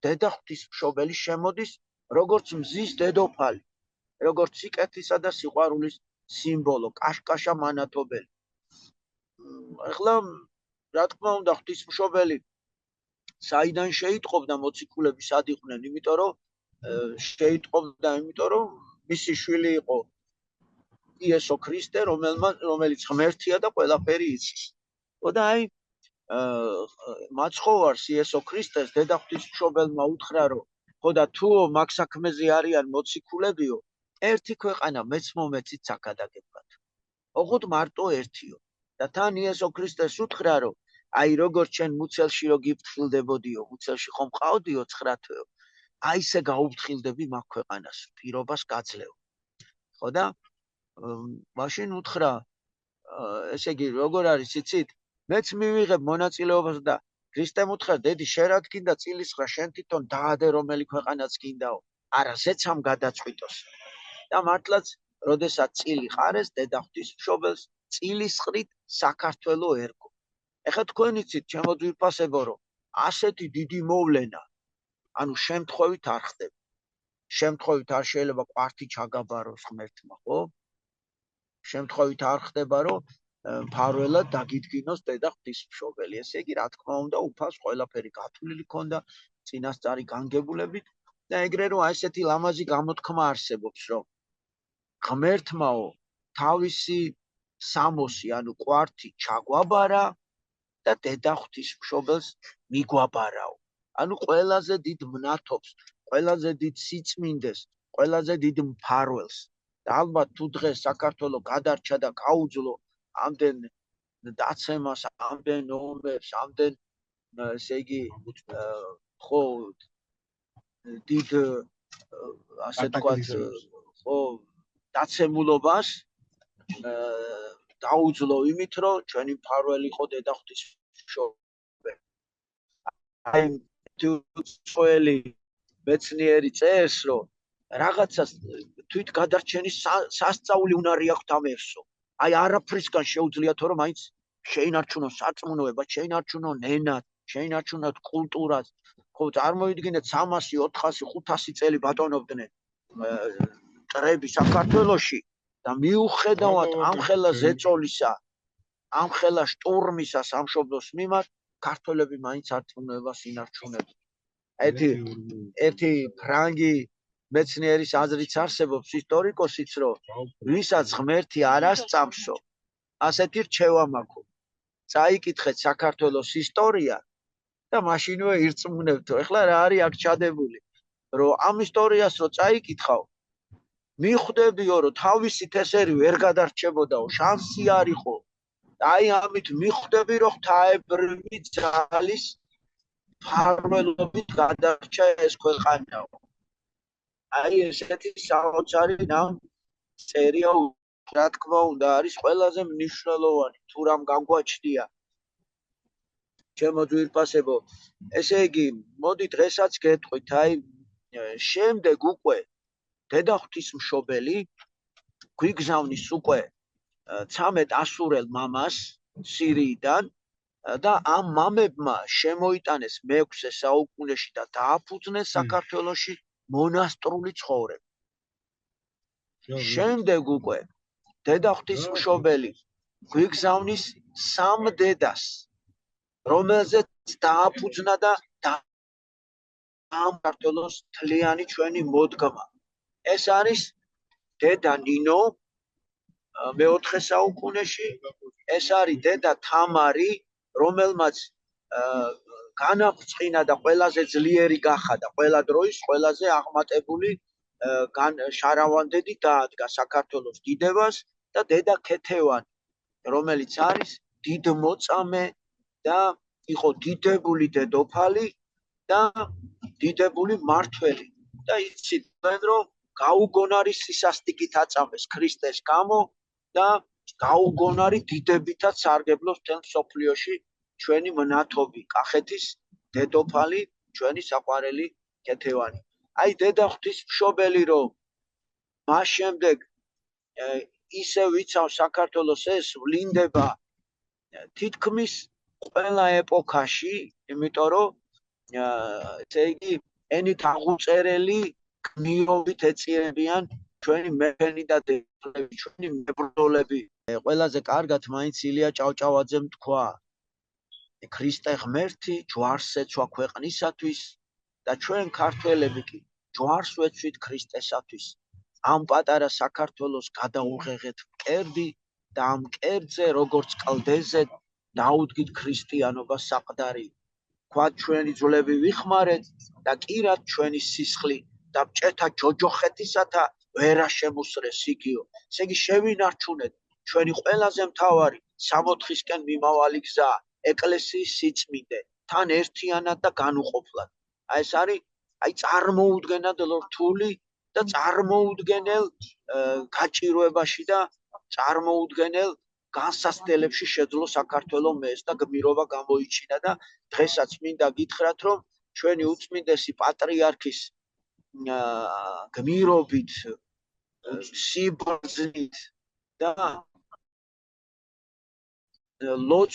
დედა ღვთისმშობელი შემოდის, როგორც მზის დედოფალი, როგორც სიკეთისა და სიყვარულის სიმბოლო, კაშკაშა მანათობელი. ეხლა რა თქმა უნდა ღვთისმშობელი საიდან შეიტყობდა მოციქულები სად იყვნენ, იმიტომ რომ შეიტყობდა, იმიტომ რომ მისი შვილი იყო იესო ქრისტე, რომელიც ღმერთია და ყველაფერი იცის. და აი მაცხოვარს იესო ქრისტეს დედა ღვთისმშობელმა უთხრა, რომ ხოდა თუ მაგ საქმეზე არიან მოციქულებიო, ერთი ქვეყანა მეც მომეცით საქადაგებლად. ოღონდ მარტო ერთიო. და თან იესო ქრისტეს უთხრა, რომ აი როგორც ჩვენ მუცელში რო გიფრთხილდებოდიო, მუცელში ხომ ყავდიო 9 თვეო, აი ესე გაუფრთხილდები მაგ ქვეყანას, პირობას გაძლევ. ხო და მაშინ უთხრა, ესე იგი როგორ არის იცით? მეც მივიღებ მონაწილეობას და ქრისტემ უთხრა, დედი შენ რა გინდა წილისხრა, შენ თვითონ დაადე რომელი ქვეყანაც გინდაო, არა ზეცამ გადაწყვიტოს. და მართლაც როდესაც წილი ყარეს დედა ღვთისმშობელს წილისყრით საქართველო ერგო. ეხლა თქვენ იცით, ჩემო ძვირფასებო, რომ ასეთი დიდი მოვლენა, ანუ შემთხვევით არ ხდება. შემთხვევით არ შეიძლება კვართი ჩაგაბაროს ღმერთმა, ხო? შემთხვევით არ ხდება, რომ მფარველად დაგიდგინოს დედა ღვთისმშობელი. ესე იგი, რა თქმა უნდა, უფალს ყველაფერი გათვლილი ქონდა, წინასწარი განგებულებით და ეგრე რომ ესეთი ლამაზი გამოთქმა არსებობს, რომ ღმერთმაო თავისი სამოსი, ანუ კვართი ჩაგვაბარა და დედა ღვთისმშობელს მიგვაბარაო. ანუ ყველაზე დიდ მნათობს, ყველაზე დიდ სიწმინდეს, ყველაზე დიდ მფარველს. და ალბათ თუ დღეს საქართველო გადარჩა და გაუძლო ამდენ დაცემას, ამდენ ომებს, ამდენ ესე იგი ხო დიდ ასე თქვათ ხო დაცემულობას დაუძლო იმით, რომ ჩვენი მფარველი იყო დედა ღვთისმშობელი. აი თუელი მეცნიერი წერს, რომ რაღაცას თვით გადარჩენის სასწაული უნარი აქვს ამერსო. აი არაფრისგან შეუძლიათ, რომ მაინც შეინარჩუნოს სარწმუნოება, შეინარჩუნონ ენა, შეინარჩუნოთ კულტურას. ხო, წარმოიდგინეთ 300, 400, 500 წელი ბატონობდნენ მტრები საქართველოში და მიუხედავად ამ ხელა ზეწოლისა, ამ ხელა შტურმისა სამშობლოს მიმართ, ქართველები მაინც სარწმუნოებას ინარჩუნებდნენ. ერთი ფრანგი მეცნიერის აზრიც არსებობს, ისტორიკოსიც, რომ ვისაც ღმერთი არ ასწამსო, ასეთი რჩევა მაქვს. წაიკითხეთ საქართველოს ისტორია და მაშინვე ირწმუნებთო. ეხლა რა არის აქ ჩადებული, რომ ამ ისტორიას რო წაიკითხავ, მიხვდებიო, რომ თავისი თესერი ვერ გადარჩებოდაო, შანსი არ იყო. აი ამით მიხვდები, რომ ღვთაებრივი ძალის მფარველობით გადარჩა ეს ქვეყანაო. აი ესეთი საოცარი რამ წერია, რა თქმა უნდა, არის ყველაზე მნიშვნელოვანი, თუ რამ გაგვაჩნია. ჩემო ძვირფასებო, ესე იგი, მოდი დღესაც გეტყვით, აი შემდეგ უკვე დედა ღვთისმშობელი გვიგზავნის უკვე 13 ასურელ მამას სირიიდან და ამ მამებმა შემოიტანეს მე-6 საუკუნეში და დააფუძნეს საქართველოში მონასტრული ცხოვრება. შემდეგ უკვე დედა ღვთისმშობელი გვიგზავნის 3 დედას, რომელზეც დააფუძნა და ამ საქართველოს თლიანი ჩვენი მოდგმა. ეს არის დედა ნინო მე-4 საუკუნეში, ეს არის დედა თამარი, რომელმაც განაბრწყინა და ყველაზე ძლიერი გახადა, ყველა დროის ყველაზე აღმატებული შარავანდედი დაადგა საქართველოს დიდებას და დედა ქეთევანი, რომელიც არის დიდმოწამე და იყო დიდებული დედოფალი და დიდებული მართველი. და იცით, რომ გაუგონარი სისასტიკით აწამეს ქრისტეს გამო და გაუგონარი დიდებითაც სარგებლობს მთელ მსოფლიოში ჩვენი მნათობი, კახეთის დედოფალი, ჩვენი საყვარელი ქეთევანი. აი დედა ღვთისმშობელი, რომ მას შემდეგ ისე ვიცავს საქართველოს, ეს ვლინდება თითქმის ყველა ეპოქაში, იმიტომ რომ ესე იგი ენით აღუწერელი გმირობით ეწირებიან ჩვენი მეფენი და დედოფლები, ჩვენი მებრძოლები. ყველაზე კარგად მაინც ილია ჭავჭავაძემ თქვა, ქრისტე ღმერთი ჯვარს ეცვა ქვეყნისათვის და ჩვენ ქართველები კი ჯვარს ვეცვით ქრისტესათვის. ამ პატარა საქართველოს გადაუღեղეთ მკერდი და ამ მკერდზე როგორც კლდეზე დაუდგით ქრისტიანობას საყდარი. თქვათ ჩვენი ძვლები ვიხმარეთ და კირათ ჩვენი სისხლი და ბჭეთა ჯოჯოხეთისათა ვერა შემუსრეს იგიო. ესე იგი შევინარჩუნეთ ჩვენი ყველაზე მთავარი 60-ისკენ მიმავალი გზა ეკლესიის სიწმინდე თან ერთიანად და განუყოფლად. ეს არის წარმოუდგენად რთული და წარმოუდგენელ გაჭიროებაში და წარმოუდგენელ განსასწრებლებში შეძლო საქართველოს მეეს და გმირობა გამოიჩინა და დღესაც მინდა გითხრათ რომ ჩვენი უწმინდესი პატრიარქის გმირობით სიბრძნით და ლოც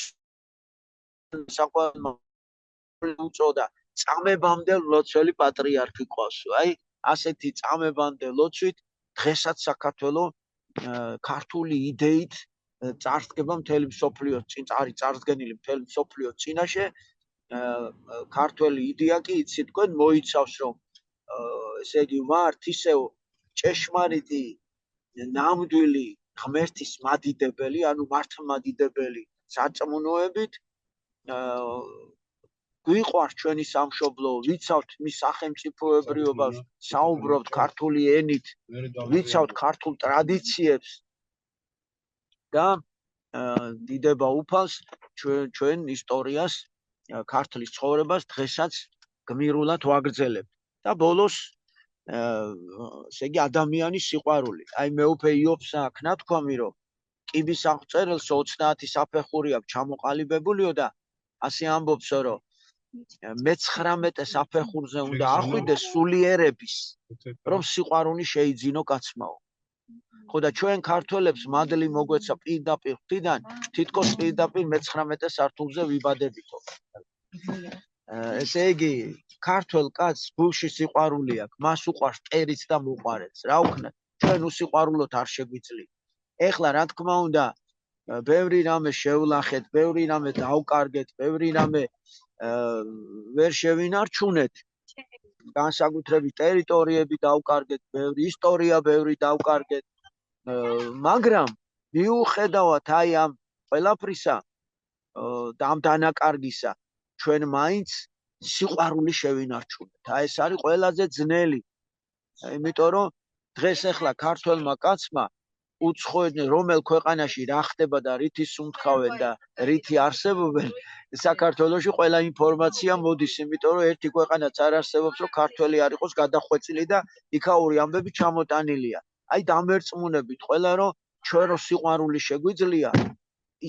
საყვარელი უწოდა წამებამდე ლოცველი პატრიარქი ყავს. აი ასეთი წამებამდე ლოცვით დღესაც საქართველოს ქართული იდეით წარსდგება მთელი მსოფლიოს წინ არის წარსდგენილი მთელი მსოფლიოს წინაშე. ქართველი იდეა კი იცით თქვენ მოიცავს რომ ესე იგი ვართ ისევ ჭეშმარიტი ნამდვილი ღმერთის მადიდებელი, ანუ მართლმადიდებელი სარწმუნოებით გვიყვარს ჩვენი სამშობლო, ვიცავთ მის სახელმწიფოებრიობას, საუბრობთ ქართული ენით, ვიცავთ ქართულ ტრადიციებს და დიდება უფალს ჩვენ ისტორიას, ქართლის ცხოვრებას დღესაც გმირულად ვაგრძელებთ. და ბოლოს ესე იგი ადამიანის სიყვარული. აი მეუფე იობსა აქ ნათქვამი რომ კიბის აღწერილს 30 საფეხური აქვს ჩამოყალიბებულიო და ასე ამბობს რომ მე-19 საფეხურზე უნდა ახვიდეს სულიერების რომ სიყვარული შეიძინო კაცმაო. ხო და ჩვენ ქართველებს მადლი მოგვეცა პირდაპირ ღვთიდან თითქოს პირდაპირ მე-19 სართულზე ვიბადებითო. ესე იგი ქართველ კაცს გულში სიყვარული აქვს, მას უყვარს ტერიც და მოყვარეც. რა ვქნათ? ჩვენ უსიყვარულოთ არ შეგვიძლია. ეხლა რა თქმა უნდა, ბევრი რამე შევლახეთ, ბევრი რამე დავკარგეთ, ბევრი რამე ვერ შევინარჩუნეთ. განსაკუთრებით ტერიტორიები დავკარგეთ, ბევრი ისტორია ბევრი დავკარგეთ. მაგრამ მიუხედავად აი ამ ყველაფრისა და ამ დანაკარგისა, ჩვენ მაინც სიყვარული შევინარჩუნეთ. აი ეს არის ყველაზე ძნელი. იმიტომ რომ დღეს ახლა ქართველმა კაცმა უცხოეთნი რომელ ქვეყანაში რა ხდება და რითი სუნთქავენ და რითი არსებობენ, საქართველოში ყველა ინფორმაცია მოდის, იმიტომ რომ ერთი ქვეყანაც არ არსებობს, რომ ქართველი არ იყოს გადახვეწილი და იქაური ამბები ჩამოტანილია. აი დამერწმუნებით ყველა რომ ჩვენ რო სიყვარული შეგვიძლია,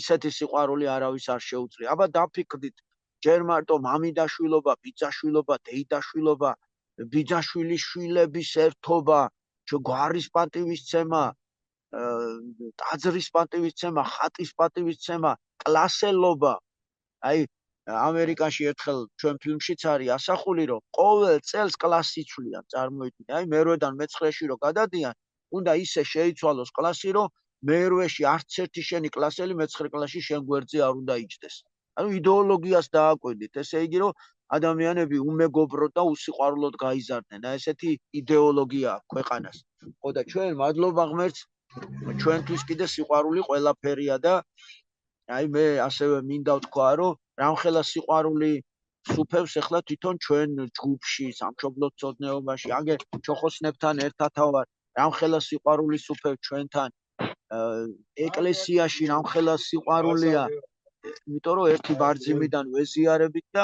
ისეთი სიყვარული არავის არ შეუძლია. აბა დაფიქრდით, ჯერ მარტო მამიდაშვილობა, ბიძაშვილობა, დეიდაშვილობა, ბიძაშვილის შვილების ერთობა, გვარის პატივისცემა, ტაძრის პატივისცემა, ხატის პატივისცემა, კლასელობა. აი ამერიკაში ერთხელ ჩვენ ფილმშიც არის ასახული, რომ ყოველ წელს კლასს იცვლიან, წარმოიდგინე. აი მე-8-დან მე-9-ში რო გადადიან, უნდა ისე შეიცვალოს კლასი, რომ მე-8-ში არც ერთი შენი კლასელი მე-9 კლასში შენ გვერდზე არ უნდა იჯდეს. ანუ იდეოლოგიას დააკვირდით, ესე იგი რომ ადამიანები უმეგობროდ და უსიყვარულოდ გაიზარდნენ. აი ესეთი იდეოლოგია აქვს ქვეყანას. ხო და ჩვენ მადლობა ღმერთს, ჩვენთვის კიდე სიყვარული ყველაფერია და აი მე ასევე მინდა ვთქვა, რომ რამხელა სიყვარული სუფევს ახლა თვითონ ჩვენ ჯგუფში, სამშობლოსცოდნეობაში, აგერ ჩოხოსნებთან ერთად ვარ, რამხელა სიყვარული სუფევს ჩვენთან ეკლესიაში, რამხელა სიყვარულია. იმიტომ რომ ერთი ბარძიმიდან ვეზიარებით და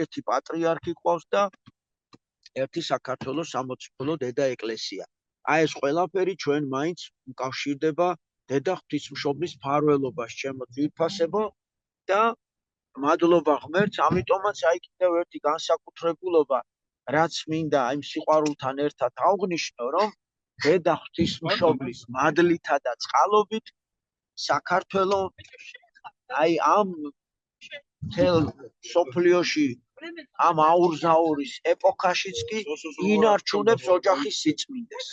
ერთი პატრიარქი ყავს და ერთი საქართველოს სამოციქულო დედა ეკლესია. აი ეს ყველაფერი ჩვენ მაინც უკავშირდება დედა ღვთისმშობლის მფარველობას, ჩემო ძვირფასებო და მადლობა ღმერთს, ამიტომაც აი კიდევ ერთი განსაკუთრებულობა, რაც მინდა იმ სიყვარულთან ერთად აღვნიშნო, რომ დედა ღვთისმშობლის მადლითა და წყალობით საქართველოს აი ამ თელ სოფლიოში ამ აურზაურის ეპოქაშიც კი ინარჩუნებს ოჯახის სიწმინდეს.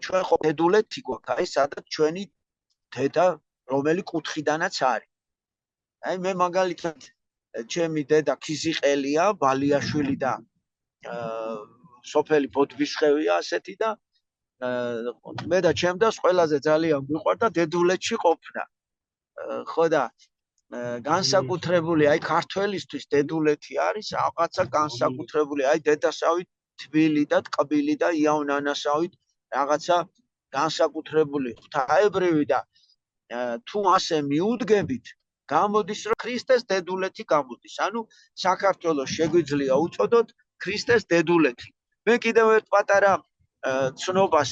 ჩვენ ხო დედულეთი გვაქვს, აი სადაც ჩვენი დედა რომელი კუთხიდანაც არის. აი მე მაგალითად ჩემი დედა ქიზიყელია, ბალიაშვილი და სოფელი ბოდბიშხევია ასეთი და მე და ჩემდას ყველაზე ძალიან გვიყვარდა დედულეთში ყოფნა. ხო და განსაკუთრებული აი ქართველისთვის დედულეთი არის რაღაცა განსაკუთრებული აი დედასავით თბილი და ტკბილი და იავნანასავით რაღაცა განსაკუთრებული ღვთაებრივი და თუ ასე მიუდგებით გამოდის რომ ქრისტეს დედულეთი გამოდის. ანუ საქართველოს შეგვიძლია უწოდოთ ქრისტეს დედულეთი. მე კიდევ ერთ პატარა ცნობას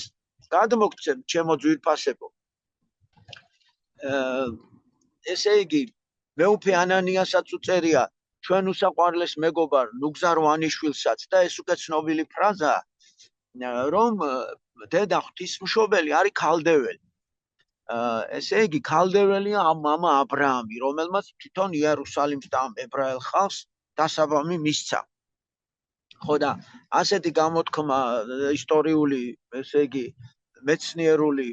გადმოგცემ ჩემო ძვირფასებო. ესე იგი მეუფე ანანიასაც უწერია ჩვენ უსაყვარლეს მეგობარ ნუგზარ ვანიშვილსაც და ეს უკვე ცნობილი ფრაზაა რომ დედა ღვთისმშობელი არის ქალდეველი. ესე იგი ქალდეველია მამა აბრაამი, რომელმაც თვითონ იერუსალიმს და ამ ებრაელ ხალხს დასაბამი მისცა. ხო და ასეთი გამოთქმა ისტორიული, ესე იგი მეცნიერული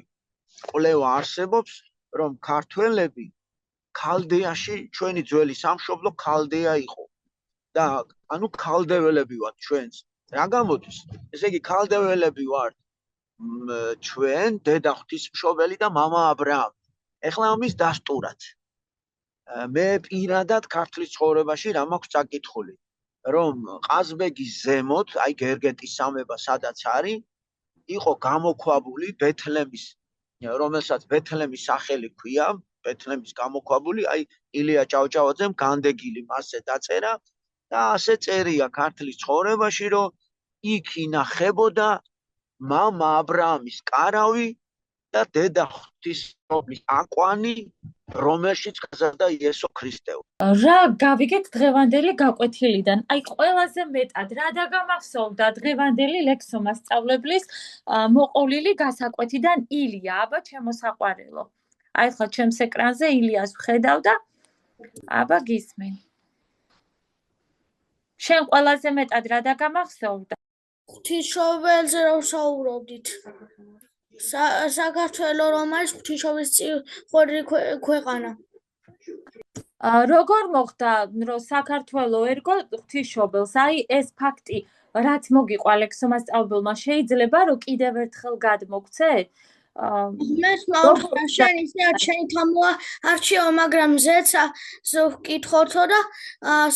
კვლევა არსებობს, რომ ქართველები ქალდეაში ჩვენი ძველი სამშობლო ქალდეა იყო და ანუ ქალდეველები ვართ ჩვენც. რა გამოდის? ესე იგი ქალდეველები ვართ ჩვენ დედა ღვთისმშობელი და მამა აბრაამი. ეხლა ამის დასტურად მე პირადად ქართლის ცხოვრებაში რა მაქვს წაკითხული, რომ ყაზბეგის ზემოთ, აი გერგეტის სამება სადაც არის, იყო გამოქვაბული ბეთლემის, რომელსაც ბეთლემის სახელი ქვია, ბეთლემის გამოქვაბული, აი ილია ჭავჭავაძემ განდეგილი მასზე დაწერა და ასე წერია ქართლის ცხოვრებაში, რომ იქ ინახებოდა მამა აბრაამის კარავი და დედა ღვთისმშობლის აკვანი, რომელშიც გაზარდა იესო ქრისტე. რა გავიგეთ დღევანდელი გაკვეთილიდან? აი ყველაზე მეტად რა დაგამახსოვდა დღევანდელი ლექსო მასწავლებლის მოყოლილი გასაკვეთიდან ილია, აბა ჩემო საყვარელო. აი ხა ჩემს ეკრანზე ილიას ვხედავ და აბა გისმენ. შენ ყველაზე მეტად რა დაგამახსოვდა? ღვთისმშობელზე რომ საუბრობდით. საქართველო რომ არის ღვთისმშობლის ქვეყანა. როგორ მოხდა რომ საქართველო ერგო ღვთისმშობელს? აი ეს ფაქტი რაც მოგიყვა ლექსო მასწავლებელმა შეიძლება რომ კიდევ ერთხელ გადმოგცეთ? მე ვსმაუბრა შენ ისე შენი თამოა არჩიო, მაგრამ ზეცა ვკითხოთო და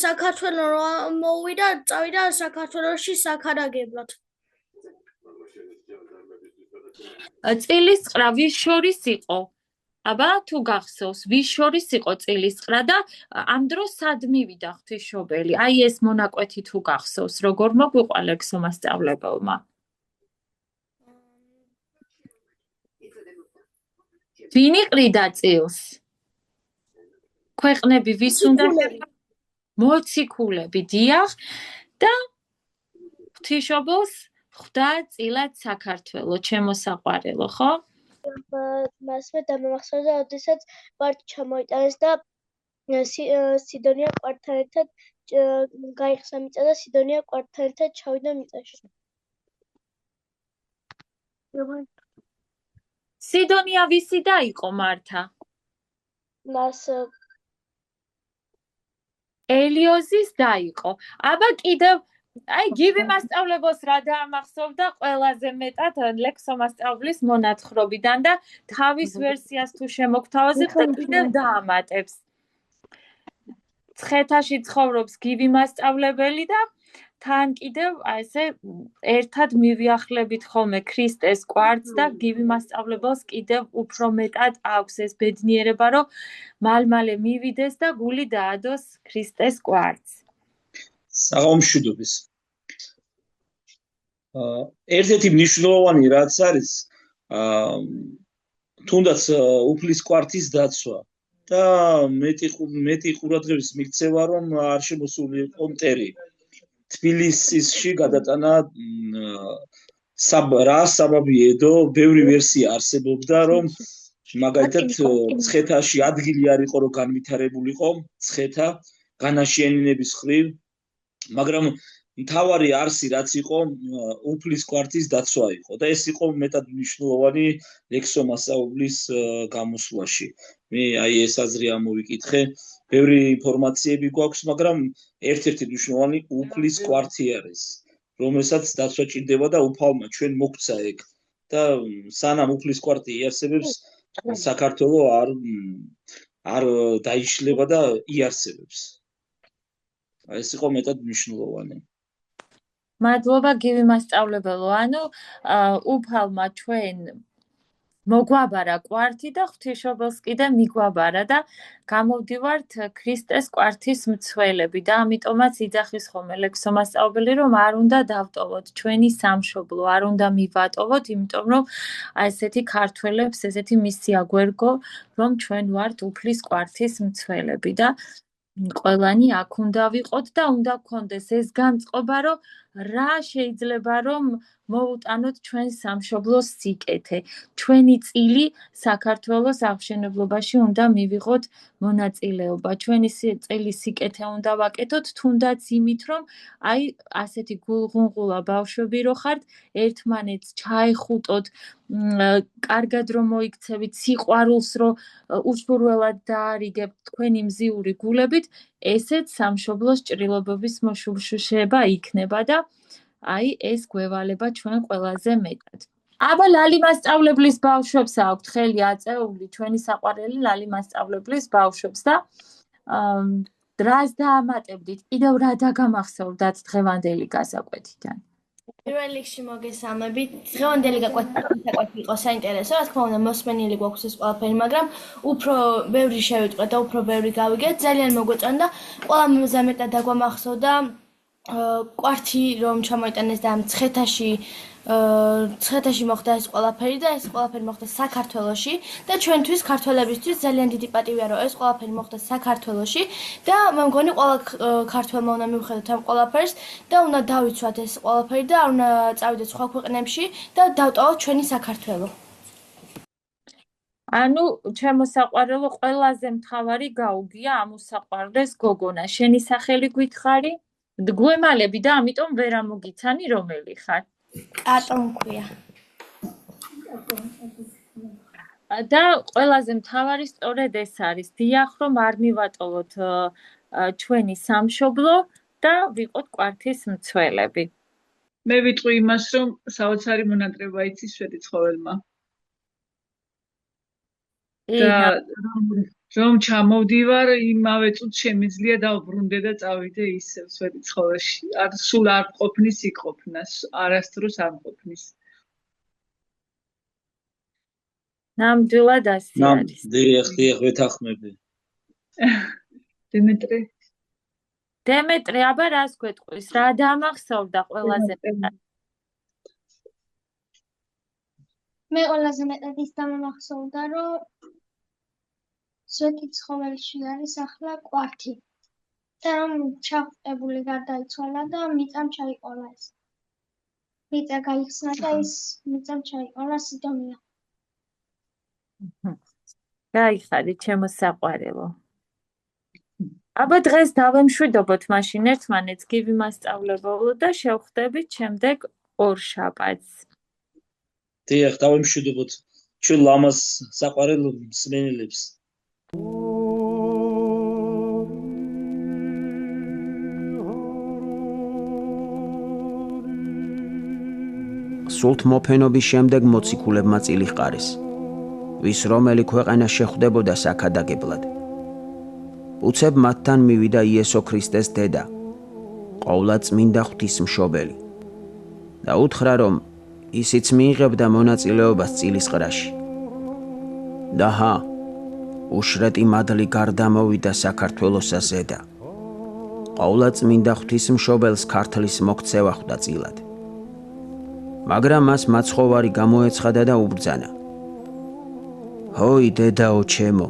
საქართველო რომ მოვიდა, წავიდა საქართველოში საქადაგებლად. წილისყრა ვის შორის იყო? აბა თუ გახსოვს, ვის შორის იყო წილისყრა და ამ დროს სად მივიდა ღვთისმშობელი? აი ეს მონაკვეთი თუ გახსოვს, როგორ მოგვიყვა ლექსო მასწავლებელმა? ვინ იყრიდა წილს? ქვეყნები ვის უნდა? მოციქულები, დიახ. და ღვთისმშობელს ხვდა წილად საქართველო, ჩემო საყვარელო, ხო? მასმე დამახსოვდა, როდესაც ვართ ჩამოიტანეს და სიდონია კვართთან ერთად გაიხსნა მიწა და სიდონია კვართთან ერთად ჩავიდა მიწაში. სიდონია ვისი და იყო მართა? მას ელიოზის და იყო. აბა კიდევ აი გივი მასწავლებელს რა დაამახსოვდა ყველაზე მეტად ლექსო მასწავლებლის მონათხრობიდან და თავის ვერსიას თუ შემოგთავაზებთ და კიდევ დაამატებს. ცხეთაში ცხოვრობს გივი მასწავლებელი და თან კიდევ ესე ერთად მივიახლებით ხოლმე ქრისტეს კვართს და გივი მასწავლებელს კიდევ უფრო მეტად აქვს ეს ბედნიერება, რომ მალმალე მივიდეს და გული დაადოს ქრისტეს კვართს. საღამოშვიდობის. ერთ-ერთი მნიშვნელოვანი რაც არის, თუნდაც უფლის კვართის დაცვა და მეტი ყურადღების მიქცევა, რომ არ შემოსული იყო მტერი. თბილისში გადატანა რა საბაბიედო, ბევრი ვერსია არსებობდა, რომ მაგალითად ცხეთაში ადგილი არ იყო, რომ განვითარებულიყო ცხეთა განაშენინების ხრივ, მაგრამ მთავარი არსი რაც იყო უფლის კვართის დაცვა იყო და ეს იყო მეტად მნიშვნელოვანი ლექსო მასწავლებლის გამოსვლაში. მე აი ეს აზრი ამოვიკითხე ბევრი ინფორმაციები გვაქვს, მაგრამ ერთ-ერთი მნიშვნელოვანი უფლის კვართი არის, რომელსაც დაცვა ჭირდება და უფალმა ჩვენ მოგცა ეგ. და სანამ უფლის კვარტი იარსებებს, საქართველო არ დაიშლება და იარსებებს. ეს იყო მეტად მნიშვნელოვანი. მადლობა გივი მასწავლებელო. ანუ უფალმა ჩვენ მოგვაბარა კვართი და ღვთისმშობელს კიდე მიგვაბარა და გამოვდივართ ქრისტეს კვართის მცველები და ამიტომაც იძახის ხოლმე ლექსო მასწავლებელი, რომ არ უნდა დავტოვოთ ჩვენი სამშობლო, არ უნდა მივატოვოთ, იმიტომ რომ ესეთი ქართველებს ესეთი მისია გვერგო, რომ ჩვენ ვართ უფლის კვართის მცველები და ყველანი აქ უნდა ვიყოთ და უნდა გქონდეს ეს განწყობა, რომ რა შეიძლება რომ მოუტანოთ ჩვენ სამშობლოს სიკეთე. ჩვენი წილი საქართველოს აღშენებლობაში უნდა მივიღოთ მონაწილეობა. ჩვენი წელი სიკეთე უნდა ვაკეთოთ, თუნდაც იმით, რომ აი ასეთი გულღუნღულა ბავშვები რო ხართ, ერთმანეთს ჩაეხუტოთ, კარგად რომ მოიქცევით, სიყვარულს რო უშურველად დაარიგებთ თქვენი მზიური გულებით, ესეც სამშობლოს ჭრილობების მოშუშება იქნება და აი ეს გვევალება ჩვენ ყველაზე მეტად. აბა ლალი მასწავლებლის ბავშვებს აქვთ ხელი აწეული, ჩვენი საყვარელი ლალი მასწავლებლის ბავშვებს და რას დაამატებდით? კიდევ რა დაგამახსოვრდათ დღევანდელი გასაკვეთიდან? პირველ რიგში მოგესალმებით. დღევანდელი საკვეთი იყო საინტერესო, რა თქმა უნდა, მოსმენილი გვაქვს ეს ყველაფერი, მაგრამ უფრო ბევრი შევიტყვეთ და უფრო ბევრი გავიგეთ. ძალიან მოგვეწონდა. ყველა მომზამეტად დაგვამახსოვდა კვართი რომ ჩამოიტანეს და მცხეთაში მოხდა ეს ყველაფერი და ეს ყველაფერი მოხდა საქართველოში და ჩვენთვის ქართველებისთვის ძალიან დიდი პატივია რომ ეს ყველაფერი მოხდა საქართველოში და მე მგონი ყველა ქართველმა უნდა მივხედოთ ამ ყველაფერს და უნდა დავიცვათ ეს ყველაფერი და არ უნდა წავიდეთ სხვა ქვეყნებში და დავტოვოთ ჩვენი საქართველო. ანუ ჩემო საყვარელო, ყველაზე მთავარი გაუგია ამ უსაყვარლეს გოგონა. შენი სახელი გითხარი? გვემალები და ამიტომ ვერ ამოგიცანი რომელი ხარ? კატო მქვია. და ყველაზე მთავარი სწორედ ეს არის, დიახ რომ არ მივატოვოთ ჩვენი სამშობლო და ვიყოთ კვართის მცველები. მე ვიტყვი იმას, რომ საოცარი მონატრება იცის შვედი ცხოველმა. და რომ ჩამოვდივარ, იმავე წუთს შემიძლია დავბრუნდე და წავიდე ისევ შვედი ცხოველში. სულ არ ყოფნის იქ ყოფნას, არასდროს არ ყოფნის. ნამდვილად ასე არის. დიახ, ვეთანხმები. დემეტრე, აბა რას გვეტყვის? რა დამახსოვრდა ყველაზე მეტად? მე ყველაზე მეტად ის დამახსოვრდა, რომ შვედი ცხოველში არის ახლა კვართი. და რომ ჩახვტებული გარდაიცვალა და მიწამ ჩაიყოლა ეს. მიწა გაიხსნა და ის მიწამ ჩაიყოლა სიდონია. გაიხარით ჩემო საყვარელო. აბა დღეს დავემშვიდობოთ მაშინ ერთმანეთს გივი მასწავლებელო და შევხვდებით შემდეგ ორშაბათს. დიახ, დავემშვიდობოთ ჩვენ ლამაზ საყვარელ მსმენელებს. სულთ მოფენობის შემდეგ მოციქულებმა წილი ჰყარეს, ვის რომელი ქვეყანა შეხვდებოდა საქადაგებლად. უცებ მათთან მივიდა იესო ქრისტეს დედა, ყოვლადწმინდა ღვთისმშობელი და უთხრა, რომ ისიც მიიღებდა მონაწილეობას წილისყრაში. და ჰა, უშრეტი მადლი გარდამოვიდა საქართველოსა ზედა. ყოვლადწმინდა ღვთისმშობელს ქართლის მოქცევა ხვდა წილად. მაგრამ მას მაცხოვარი გამოეცხადა და უბრძანა. ჰოი დედაო ჩემო,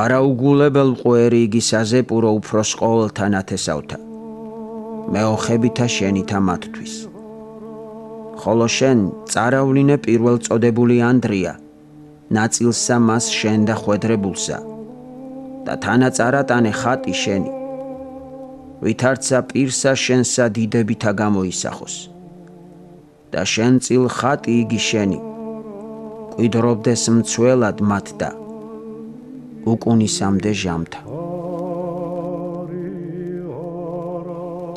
არაუგულებელ მყვერი იგი საზეპურო უფროს ყოველთან ათესავთა, მეოხებითა შენითა მათთვის. ხოლო შენ წარავლინე პირველ წოდებული ანდრია, ნაწილსა მას შენ და ხვედრებულსა და თანაწარატანე ხატი შენი, ვითარცა პირსა შენსა დიდებითა გამოისახოს. და შენ წილ ხატი იგი შენი, კვიდრობდეს მცველად მათ და უკუნისამდე ჟამთა.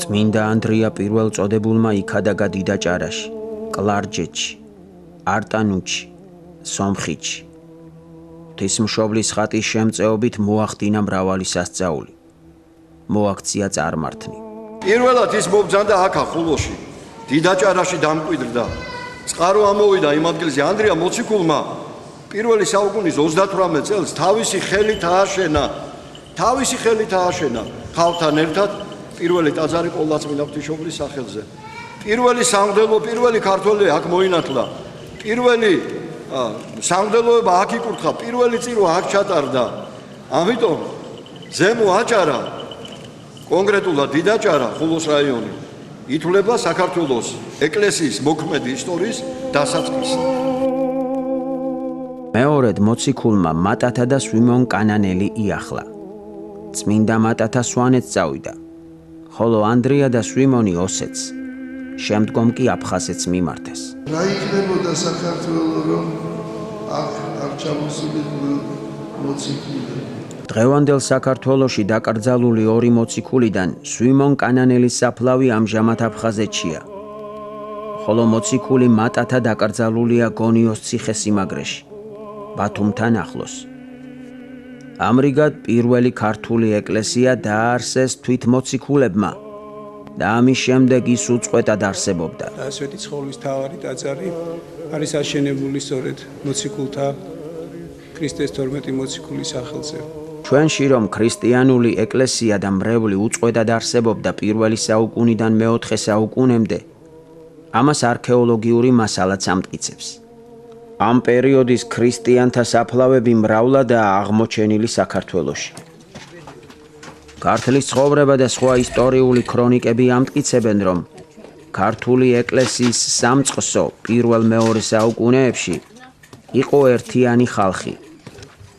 წმინდა ანდრია პირველწოდებულმა იქადაგა დიდაჭარაში, კლარჯეთში, არტანუჩში, სომხეთში. ღვთისმშობლის ხატის შემწეობით მოახდინა მრავალი სასწაული. მოაქცია წარმართნი. პირველად ის მობრძანდა აქ ხულოში, დიდაჭარაში დამკვიდრდა. წყარო ამოვიდა იმ ადგილზე ანდრია მოციქულმა პირველი საუკუნის 38 წელს თავისი ხელით ააშენა ხალხთან ერთად პირველი ტაძარი ყოლაწმინდა ღვთისმშობლის სახელზე. პირველი სამღვდელო, პირველი ქართველი აქ მოინათლა. პირველი სამღვდელოება აქ იკურთხა, პირველი წირო აქ ჩატარდა. ამიტომ ზემო აჭარა, კონკრეტულად დიდაჭარა, ხულოს რაიონი ითვლება საქართველოს ეკლესიის მოქმედი ისტორიის დასაწყისად. მეორედ მოციქულმა მატათა და სვიმონ კანანელი იახლა. წმინდა მატათა სვანეთს წავიდა, ხოლო ანდრია და სვიმონი ოსეთს, შემდგომ კი აფხაზეთს მიმართეს. რა იქნებოდა საქართველოს რომ აქ არ ჩამოსულიყო მოციქულები? დღევანდელ საქართველოში დაკრძალული ორი მოციქულიდან სვიმონ კანანელის საფლავი ამჟამად აფხაზეთშია, ხოლო მოციქული მატათა დაკრძალულია გონიოს ციხესიმაგრეში, ბათუმთან ახლოს. ამრიგად პირველი ქართული ეკლესია დააარსეს თვითმოციქულებმა და ამის შემდეგ ის უწყვეტად არსებობდა. ასეთი ცხოვლის თავარი ტაძარი არის აშენებული სწორედ მოციქულთა ქრისტეს 12 მოციქულის სახელზე. ჩვენში რომ ქრისტიანული ეკლესია და მრევლი უწყვეტად არსებობდა პირველი საუკუნიდან მეოთხე საუკუნემდე, ამას არქეოლოგიური მასალაც ამტკიცებს. ამ პერიოდის ქრისტიანთა საფლავები მრავლადაა აღმოჩენილი საქართველოში. ქართლის ცხოვრება და სხვა ისტორიული ქრონიკები ამტკიცებენ, რომ ქართული ეკლესიის სამწყსო პირველ-მეორე საუკუნეებში იყო ერთიანი ხალხი,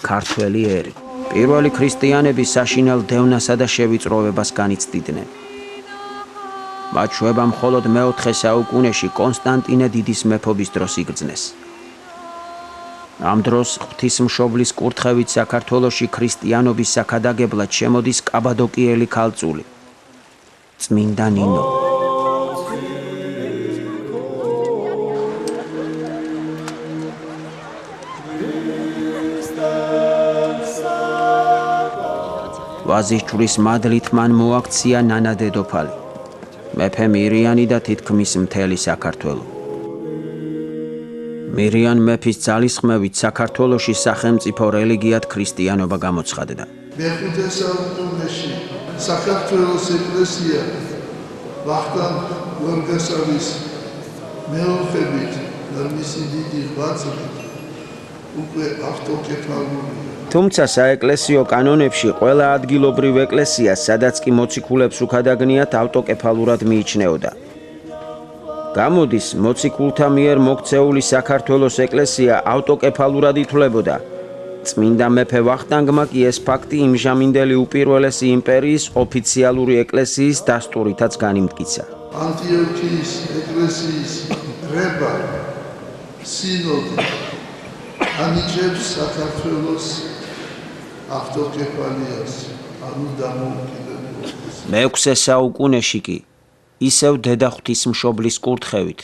ქართველი ერი. პირველი ქრისტიანები საშინელ დევნასა და შევიწროვებას განიცდიდნენ. მათ შვება მხოლოდ მეოთხე საუკუნეში კონსტანტინე დიდის მეფობის დროს იგრძნეს. ამ დროს ღვთისმშობლის კურთხევით საქართველოში ქრისტიანობის საქადაგებლად შემოდის კაბადოკიელი ქალწული, წმინდა ნინო. ვაზის ჯვრის მადლით მან მოაქცია ნანა დედოფალი, მეფე მირიანი და თითქმის მთელი საქართველო. მირიან მეფის ძალისხმევით საქართველოში სახელმწიფო რელიგიად ქრისტიანობა გამოცხადდა. მეხუთე საუკუნეში საქართველოს ეკლესია ვახტანგ გორგასალის მეოხებით და მისი დიდი ღვაწლით უკვე ავტოკეფალურია. თუმცა საეკლესიო კანონებში ყველა ადგილობრივ ეკლესიას, სადაც კი მოციქულებს უქადაგნიათ, ავტოკეფალურად მიიჩნეოდა. გამოდის, მოციქულთა მიერ მოქცეული საქართველოს ეკლესია ავტოკეფალურად ითვლებოდა. წმინდა მეფე ვახტანგმა კი ეს ფაქტი იმჟამინდელი უპირველესი იმპერიის ოფიციალური ეკლესიის დასტურითაც განიმტკიცა. ანტიოქიის ეკლესიის კრება სინოდი ანიჭებს საქართველოს ავტოკეფალიას, ანუ დამოუკიდებლობას. მეექვსე საუკუნეში კი ისევ დედა ღვთისმშობლის კურთხევით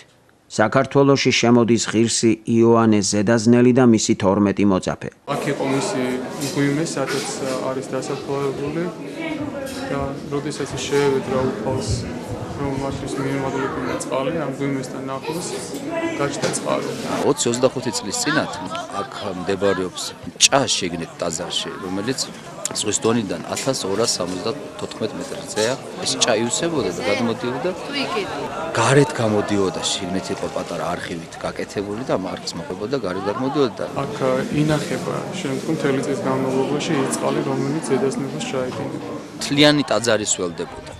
საქართველოში შემოდის ღირსი იოანე ზედაზნელი და მისი 12 მოწაფე. აქ იყო მისი მღვიმე, სადაც არის დასაფლავებული და როდესაც შეევედრა უფალს, რომ მათთვის მიემადლებინა წყალი, ამ მღვიმესთან ახლოს გაჩნდა წყალი. 20-25 წლის წინათ აქ მდებარეობს ჭა შეგნეთ ტაძარში, რომელიც ზღვის დონიდან 1274 მეტრზეა. ეს ჭა იუსებოდა და გადმოდიოდა. გარეთ გამოდიოდა, შიგნით იყო პატარა არხივით გაკეთებული და მარხს მოხებოდა, გარეთ გამოდიოდა. აქ ინახება შემდგომ მთელი წლის განმავლობაში ის წყალი, რომელიც ზედაზნელს ჩაედინება. თლიანი ტაძარი სველდებოდა.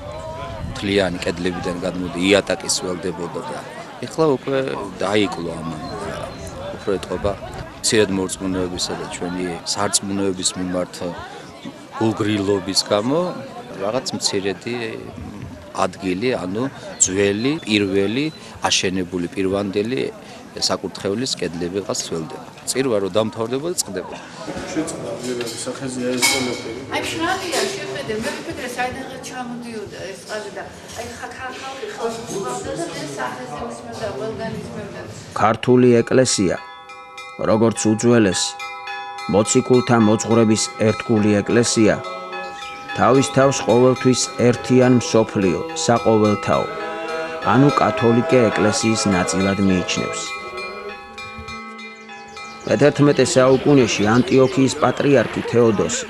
თლიანი კედლებიდან გადმოდი იატაკი სველდებოდა და ეხლა უკვე დაიკლო ამან. უფრო ეტყობა მცირედ მორწმუნეებისა და ჩვენი სარწმუნოების მიმართ გულგრილობის გამო რაღაც მცირედი ადგილი, ანუ ძველი, პირველი, აშენებული პირვანდელი საკურთხევლის კედლები ყავს ძველდება. წირვა რომ დამთავრდება და წყდება. შეწყდა ვიღაცა სახეზეა ეს ყველაფერი. აი შრალია შეხედე, მე ვფიქრე საიდანღა ჩამოდიოდა ეს წყალი და აი ხახავი ხავდა და ეს სახეზე უსმენდა ყველგან ისმევდა. ქართული ეკლესია, როგორც უძველესი მოციქულთა მოძღვრების ერთგული ეკლესია, თავის თავს ყოველთვის ერთიან მსოფლიო საყოველთაო, ანუ კათოლიკე ეკლესიის ნაწილად მიიჩნევს. მე-11 საუკუნეში ანტიოქიის პატრიარქი თეოდოსი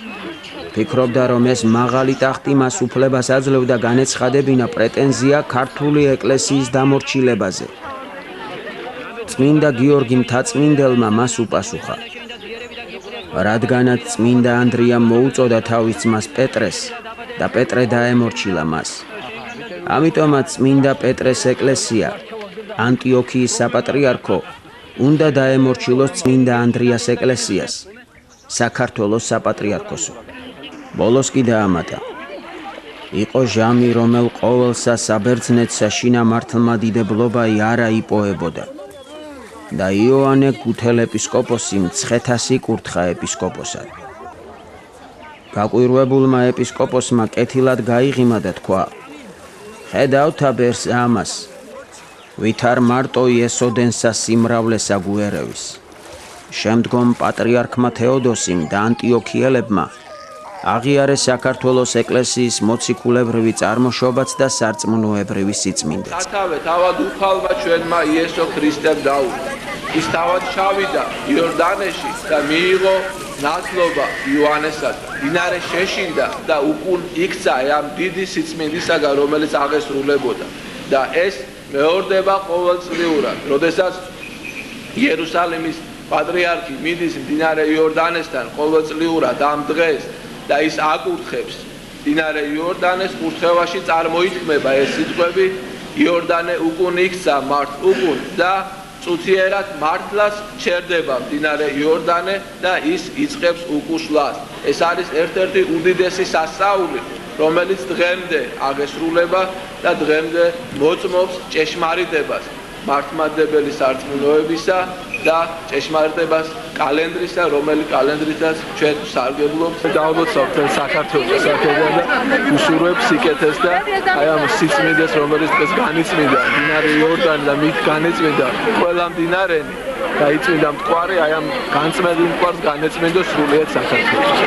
ფიქრობდა, რომ ეს მაღალი ტახტი მას უფლებას აძლევდა განეცხადებინა პრეტენზია ქართული ეკლესიის დამორჩილებაზე. წმინდა გიორგი მთაწმინდელმა მას უპასუხა, რადგანაც წმინდა ანდრიამ მოუწოდა თავის ძმას პეტრეს და პეტრე დაემორჩილა მას. ამიტომაც წმინდა პეტრეს ეკლესია, ანტიოქიის საპატრიარქო, უნდა დაემორჩილოს წმინდა ანდრიას ეკლესიას, საქართველოს საპატრიარქოსო. ბოლოს კი დაამატა. იყო ჟამი, რომელ ყოველსა საბერძნეთსა შინა მართლმადიდებლობა არა იპოებოდა. და იოანე გუთელ ეპისკოპოსი მცხეთას იკურთხა ეპისკოპოსად. გაკვირვებულმა ეპისკოპოსმა კეთილად გაიღიმა და თქვა: ხედავთ აბერს ამას, ვით არ მარტო იესოდენსა სიმრავლესა გუერევის. შემდგომ პატრიარქმა თეოდოსიმ და ანტიოქიელებმა აღიარეს საქართველოს ეკლესიის მოციქულებრივი წარმოშობაც და სარწმუნოებრივი სიწმინდეც. სათავე თავად უფალმა ჩვენმა იესო ქრისტემ დაუდგა. ის თავად ჩავიდა იორდანეში და მიიღო ნათლობა იოანესაგან. დინარე შეშინდა და უკულ იქცა ამ დიდი სიწმინდისაგან, რომელიც აღესრულებოდა. და ეს მეორდება ყოველწლიურად, როდესაც იერუსალიმის პატრიარქი მიდის დინარე იორდანესთან ყოველწლიურად ამ დღეს და ის აკურთხებს დინარე იორდანეს, კურთხევაში წარმოითქმება ეს სიტყვები: იორდანე უკուն იქცა უკուն და წუთიერად მართლას ჩერდება დინარე იორდანე და ის იწყებს უკუშლას. ეს არის ერთ-ერთი უდიდესი სასწაული, რომელიც დღემდე აღესრულება და დღემდე მოწმობს ჭეშმარიტებას, მართლმადიდებელი სარწმუნოებისა და ჭეშმარიტებას კალენდრისა, რომელიც კალენდრითაც ჩვენ სარგებლობთ. დავაბოცავთ საქართველოს საკეთდა და უშურვებს სიკეთეს და აი ამ სიწმინდეს, რომელიც დღეს განიწმინდა დინარე იორდანი და მით განეწმინდა ყველა მდინარენი და იწმინდა მტკვარი, აი ამ განწმენდ მტკვარს განეწმინდო სრულიად საქართველოს.